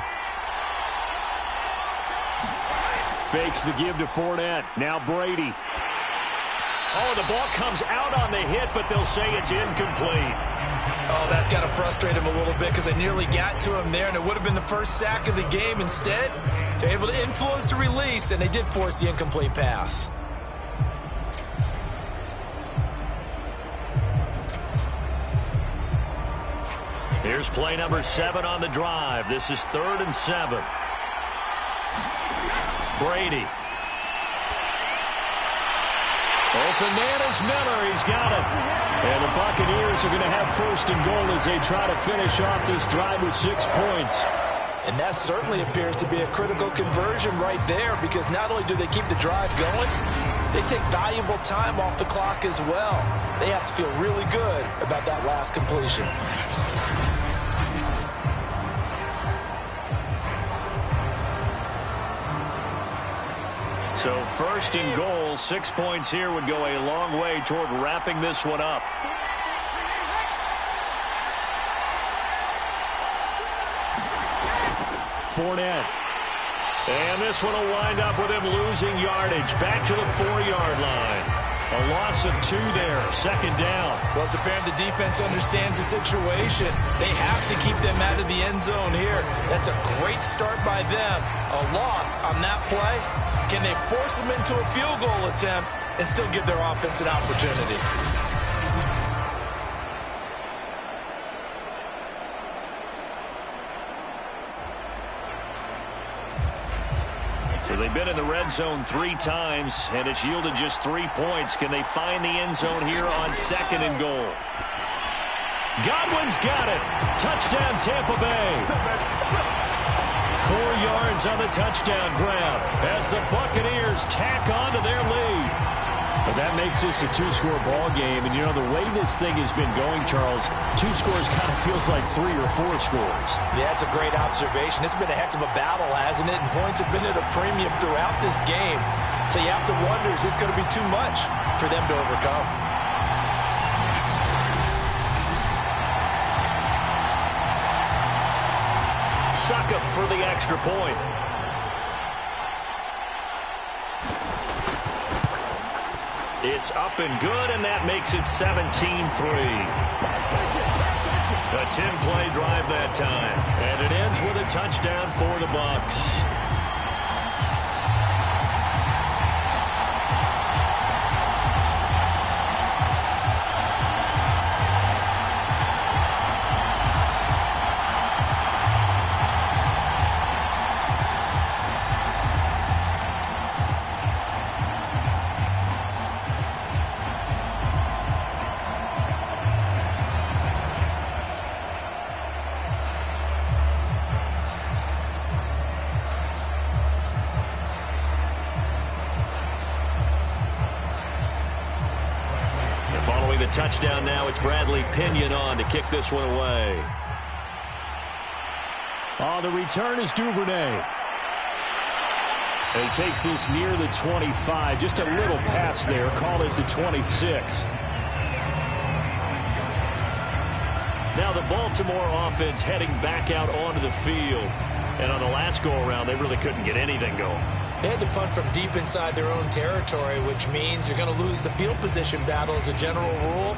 Fakes the give to Fournette. Now Brady. Oh, the ball comes out on the hit, but they'll say it's incomplete. Oh, that's got to frustrate him a little bit because they nearly got to him there, and it would have been the first sack of the game. Instead, they're able to influence the release, and they did force the incomplete pass. Here's play number 7 on the drive. This is 3rd and 7. Brady. Open man is Miller. He's got it. And the Buccaneers are going to have 1st and goal as they try to finish off this drive with 6 points. And that certainly appears to be a critical conversion right there, because not only do they keep the drive going, they take valuable time off the clock as well. They have to feel really good about that last completion. So 1st and goal, 6 points here would go a long way toward wrapping this one up. Fournette. And this one will wind up with him losing yardage. Back to the 4-yard line. A loss of 2 there, 2nd down. Well, it's apparent the defense understands the situation. They have to keep them out of the end zone here. That's a great start by them. A loss on that play. Can they force them into a field goal attempt and still give their offense an opportunity? So they've been in the red zone 3 times, and it's yielded just 3 points. Can they find the end zone here on 2nd and goal? Godwin's got it. Touchdown, Tampa Bay. 4 yards on the touchdown grab as the Buccaneers tack on to their lead. But that makes this a 2-score ball game. And, you know, the way this thing has been going, Charles, 2 scores kind of feels like 3 or 4 scores. Yeah, it's a great observation. It's been a heck of a battle, hasn't it? And points have been at a premium throughout this game. So you have to wonder, is this going to be too much for them to overcome? Succop for the extra point. It's up and good, and that makes it 17-3. A 10-play drive that time, and it ends with a touchdown for the Bucs. touchdown now. It's Bradley Pinion on to kick this one away. On the return is Duvernay. And he takes this near the 25. Just a little pass there. Call it the 26. Now the Baltimore offense heading back out onto the field. And on the last go-around, they really couldn't get anything going. They had to punt from deep inside their own territory, which means you're going to lose the field position battle as a general rule.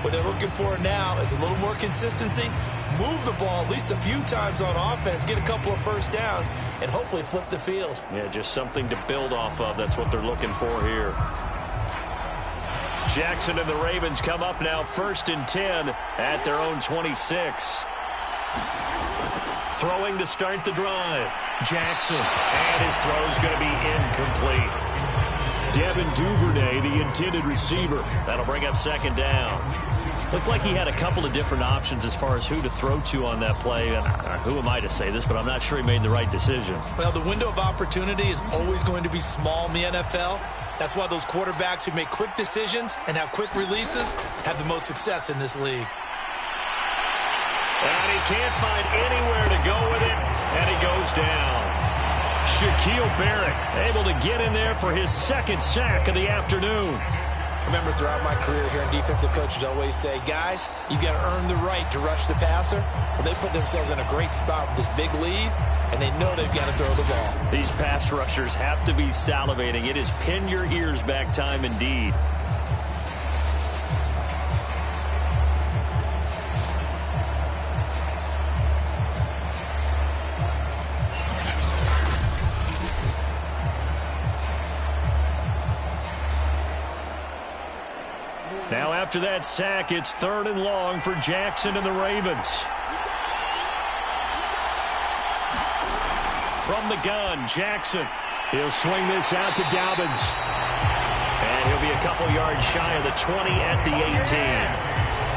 What they're looking for now is a little more consistency, move the ball at least a few times on offense, get a couple of first downs, and hopefully flip the field. Yeah, just something to build off of. That's what they're looking for here. Jackson and the Ravens come up now 1st and 10 at their own 26. Throwing to start the drive. Jackson, and his throw's going to be incomplete. Devin Duvernay, the intended receiver. That'll bring up 2nd down. Looked like he had a couple of different options as far as who to throw to on that play. And who am I to say this, but I'm not sure he made the right decision. Well, the window of opportunity is always going to be small in the NFL. That's why those quarterbacks who make quick decisions and have quick releases have the most success in this league. And he can't find anywhere to go with it, and he goes down. Shaquille Barrett able to get in there for his 2nd sack of the afternoon. I remember throughout my career hearing defensive coaches always say, guys, you got to earn the right to rush the passer. Well, they put themselves in a great spot with this big lead, and they know they've got to throw the ball. These pass rushers have to be salivating. It is pin your ears back time indeed. Now after that sack, it's 3rd and long for Jackson and the Ravens. From the gun, Jackson. He'll swing this out to Dobbins. And he'll be a couple yards shy of the 20 at the 18.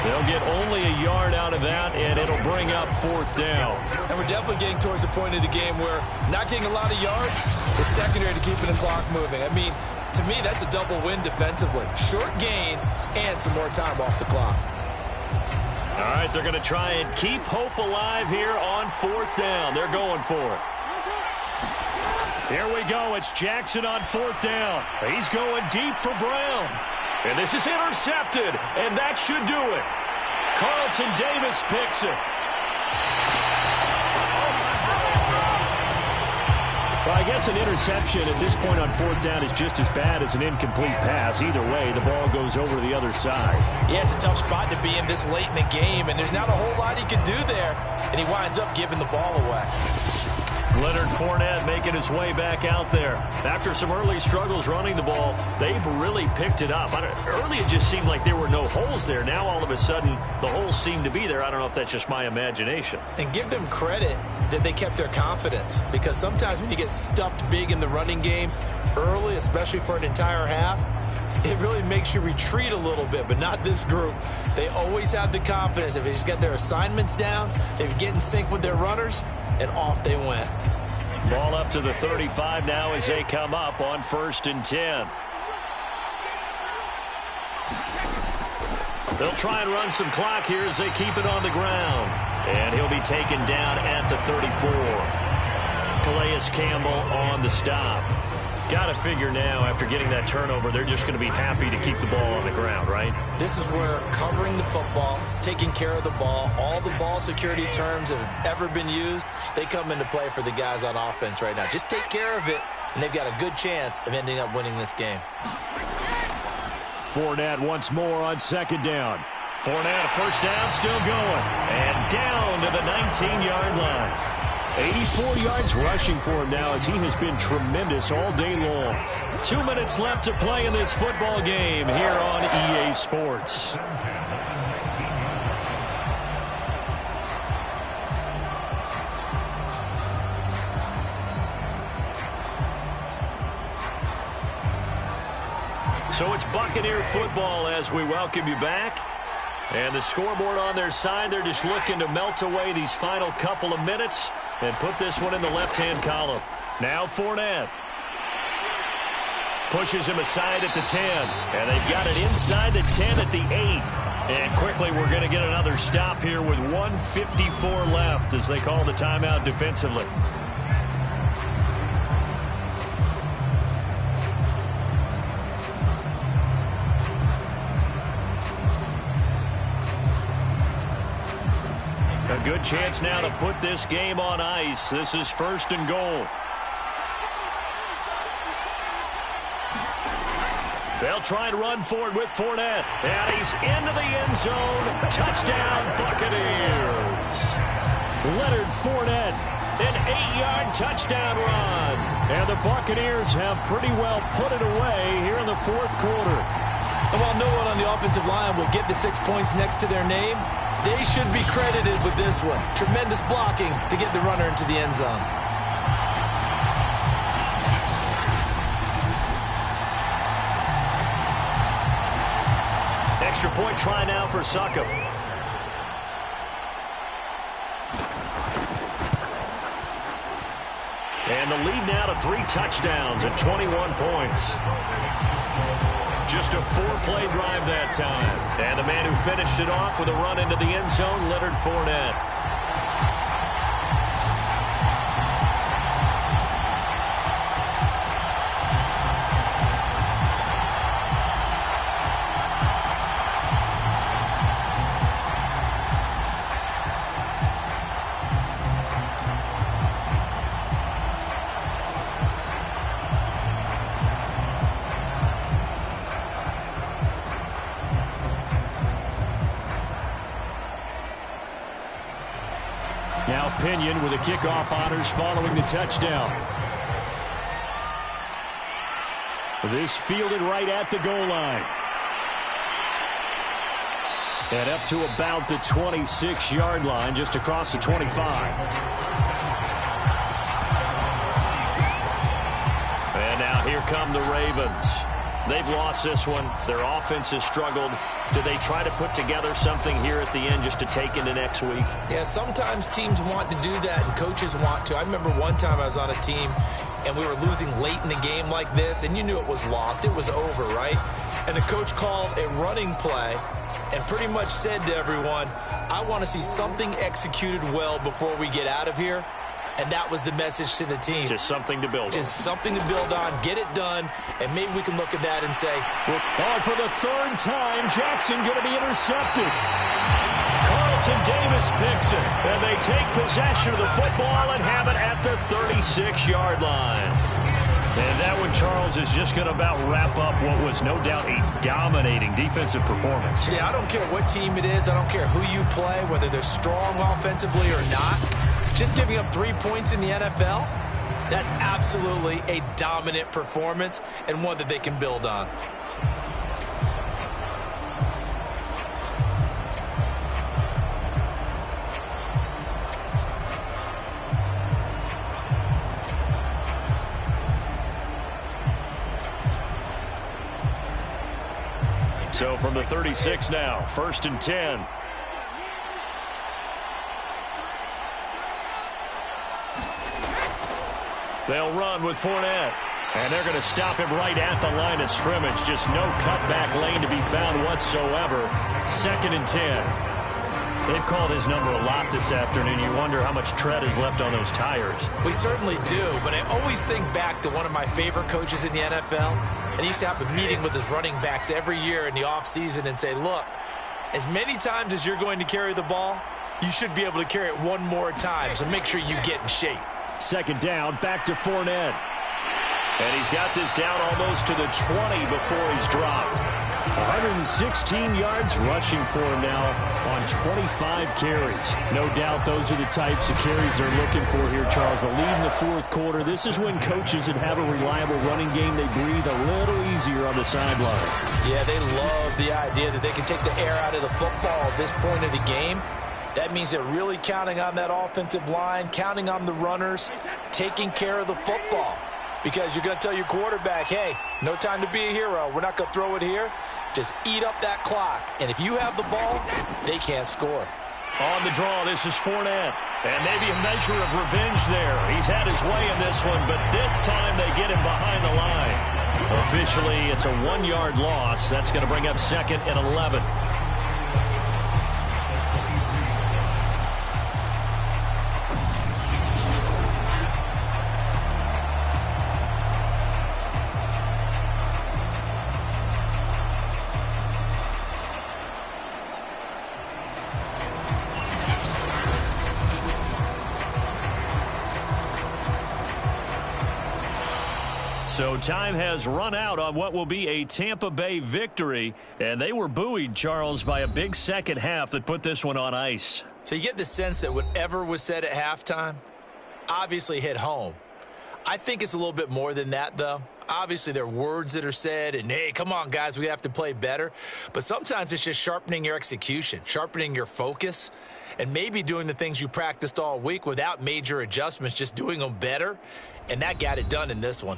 They'll get only a yard out of that, and it'll bring up 4th down. And we're definitely getting towards the point of the game where not getting a lot of yards is secondary to keeping the clock moving. I mean, to me, that's a double win defensively. Short gain and some more time off the clock. All right, they're going to try and keep hope alive here on 4th down. They're going for it. Here we go. It's Jackson on 4th down. He's going deep for Brown. And this is intercepted, and that should do it. Carlton Davis picks it. Well, I guess an interception at this point on 4th down is just as bad as an incomplete pass. Either way, the ball goes over to the other side. Yeah, it's a tough spot to be in this late in the game, and there's not a whole lot he can do there, and he winds up giving the ball away. Leonard Fournette making his way back out there. After some early struggles running the ball, they've really picked it up. Early it just seemed like there were no holes there. Now all of a sudden the holes seem to be there. I don't know if that's just my imagination. And give them credit that they kept their confidence, because sometimes when you get stuffed big in the running game early, especially for an entire half, it really makes you retreat a little bit, but not this group. They always have the confidence. If they just get their assignments down, they get in sync with their runners, and off they went. Ball up to the 35 now as they come up on 1st and 10. They'll try and run some clock here as they keep it on the ground. And he'll be taken down at the 34. Calais Campbell on the stop. Got to figure now, after getting that turnover, they're just going to be happy to keep the ball on the ground, right? This is where covering the football, taking care of the ball, all the ball security terms that have ever been used, they come into play for the guys on offense right now. Just take care of it, and they've got a good chance of ending up winning this game. Fournette once more on 2nd down. Fournette, first down, still going. And down to the 19-yard line. 84 yards rushing for him now, as he has been tremendous all day long. 2 minutes left to play in this football game here on EA Sports. So it's Buccaneer football as we welcome you back. And the scoreboard on their side, they're just looking to melt away these final couple of minutes and put this one in the left-hand column. Now Fournette. Pushes him aside at the 10. And they've got it inside the 10 at the 8. And quickly we're going to get another stop here with 1:54 left as they call the timeout defensively. A good chance now to put this game on ice. This is 1st and goal. They'll try and run forward with Fournette. And he's into the end zone. Touchdown, Buccaneers. Leonard Fournette, an 8-yard touchdown run. And the Buccaneers have pretty well put it away here in the 4th quarter. And while no one on the offensive line will get the 6 points next to their name, they should be credited with this one. Tremendous blocking to get the runner into the end zone. Extra point try now for Succop. And the lead now to 3 touchdowns and 21 points. Just a 4-play drive that time. And the man who finished it off with a run into the end zone, Leonard Fournette. Now Pinion with the kickoff honors following the touchdown. This fielded right at the goal line. And up to about the 26-yard line, just across the 25. And now here come the Ravens. They've lost this one. Their offense has struggled. Do they try to put together something here at the end just to take into next week? Yeah, sometimes teams want to do that and coaches want to. I remember one time I was on a team and we were losing late in the game like this, and you knew it was lost. It was over, right? And the coach called a running play and pretty much said to everyone, I want to see something executed well before we get out of here. And that was the message to the team. Just something to build on. Just something to build on, get it done, and maybe we can look at that and say, well, for the 3rd time, Jackson going to be intercepted. Carlton Davis picks it, and they take possession of the football and have it at the 36-yard line. And that one, Charles, is just going to about wrap up what was no doubt a dominating defensive performance. Yeah, I don't care what team it is. I don't care who you play, whether they're strong offensively or not. Just giving up 3 points in the NFL, that's absolutely a dominant performance and one that they can build on. So from the 36 now, 1st and 10. They'll run with Fournette. And they're going to stop him right at the line of scrimmage. Just no cutback lane to be found whatsoever. 2nd and 10. They've called his number a lot this afternoon. You wonder how much tread is left on those tires. We certainly do, but I always think back to one of my favorite coaches in the NFL. And he used to have a meeting with his running backs every year in the offseason and say, look, as many times as you're going to carry the ball, you should be able to carry it one more time, so make sure you get in shape. 2nd down, back to Fournette. And he's got this down almost to the 20 before he's dropped. 116 yards rushing for him now on 25 carries. No doubt those are the types of carries they're looking for here, Charles. The lead in the 4th quarter. This is when coaches that have a reliable running game, they breathe a little easier on the sideline. Yeah, they love the idea that they can take the air out of the football at this point of the game. That means they're really counting on that offensive line, counting on the runners, taking care of the football. Because you're going to tell your quarterback, hey, no time to be a hero. We're not going to throw it here. Just eat up that clock. And if you have the ball, they can't score. On the draw, this is Fournette. And maybe a measure of revenge there. He's had his way in this one, but this time they get him behind the line. Officially, it's a 1-yard loss. That's going to bring up 2nd and 11. So time has run out on what will be a Tampa Bay victory. And they were buoyed, Charles, by a big second half that put this one on ice. So you get the sense that whatever was said at halftime obviously hit home. I think it's a little bit more than that, though. Obviously, there are words that are said, and, hey, come on, guys, we have to play better. But sometimes it's just sharpening your execution, sharpening your focus, and maybe doing the things you practiced all week without major adjustments, just doing them better. And that got it done in this one.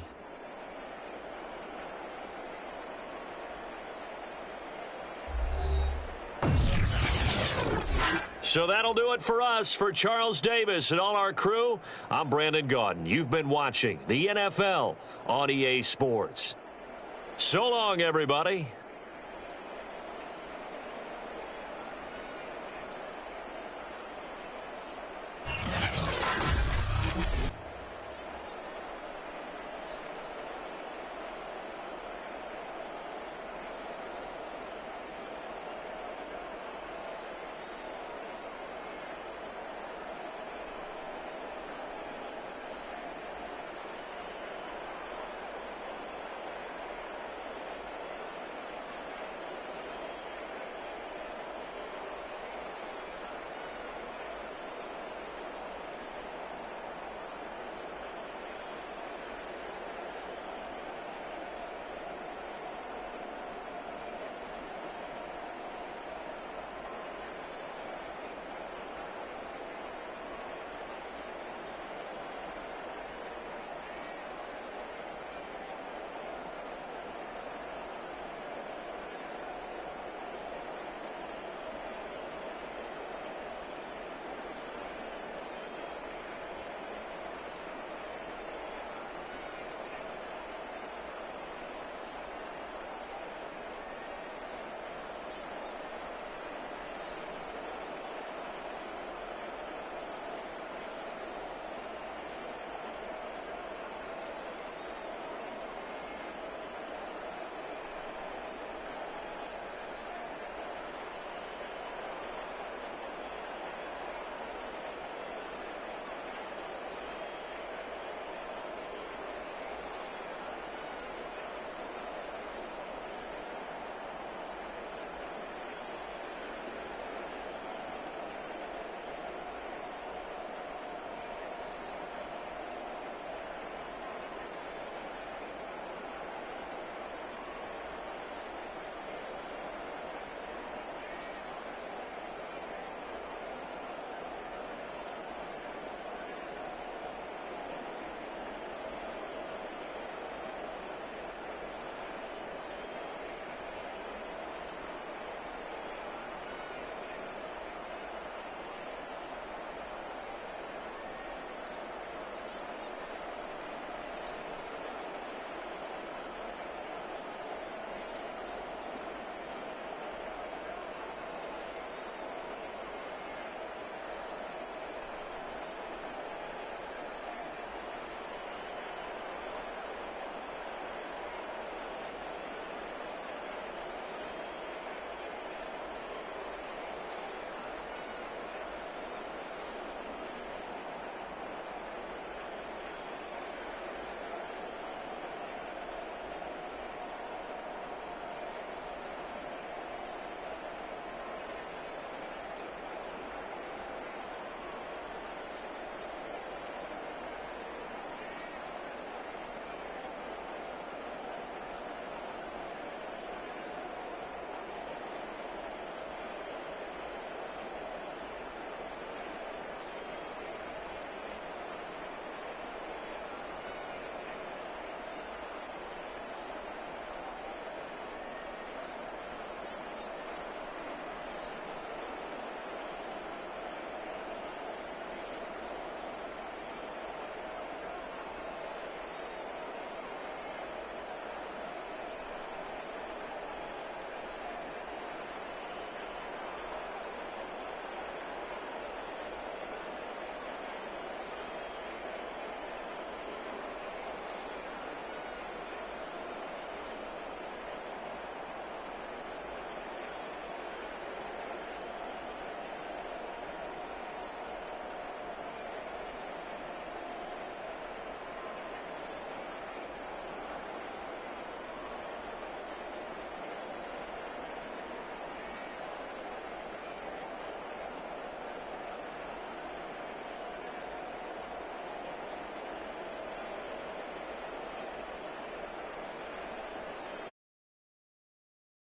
So that'll do it for us. For Charles Davis and all our crew, I'm Brandon Gaudin. You've been watching the NFL on EA Sports. So long, everybody.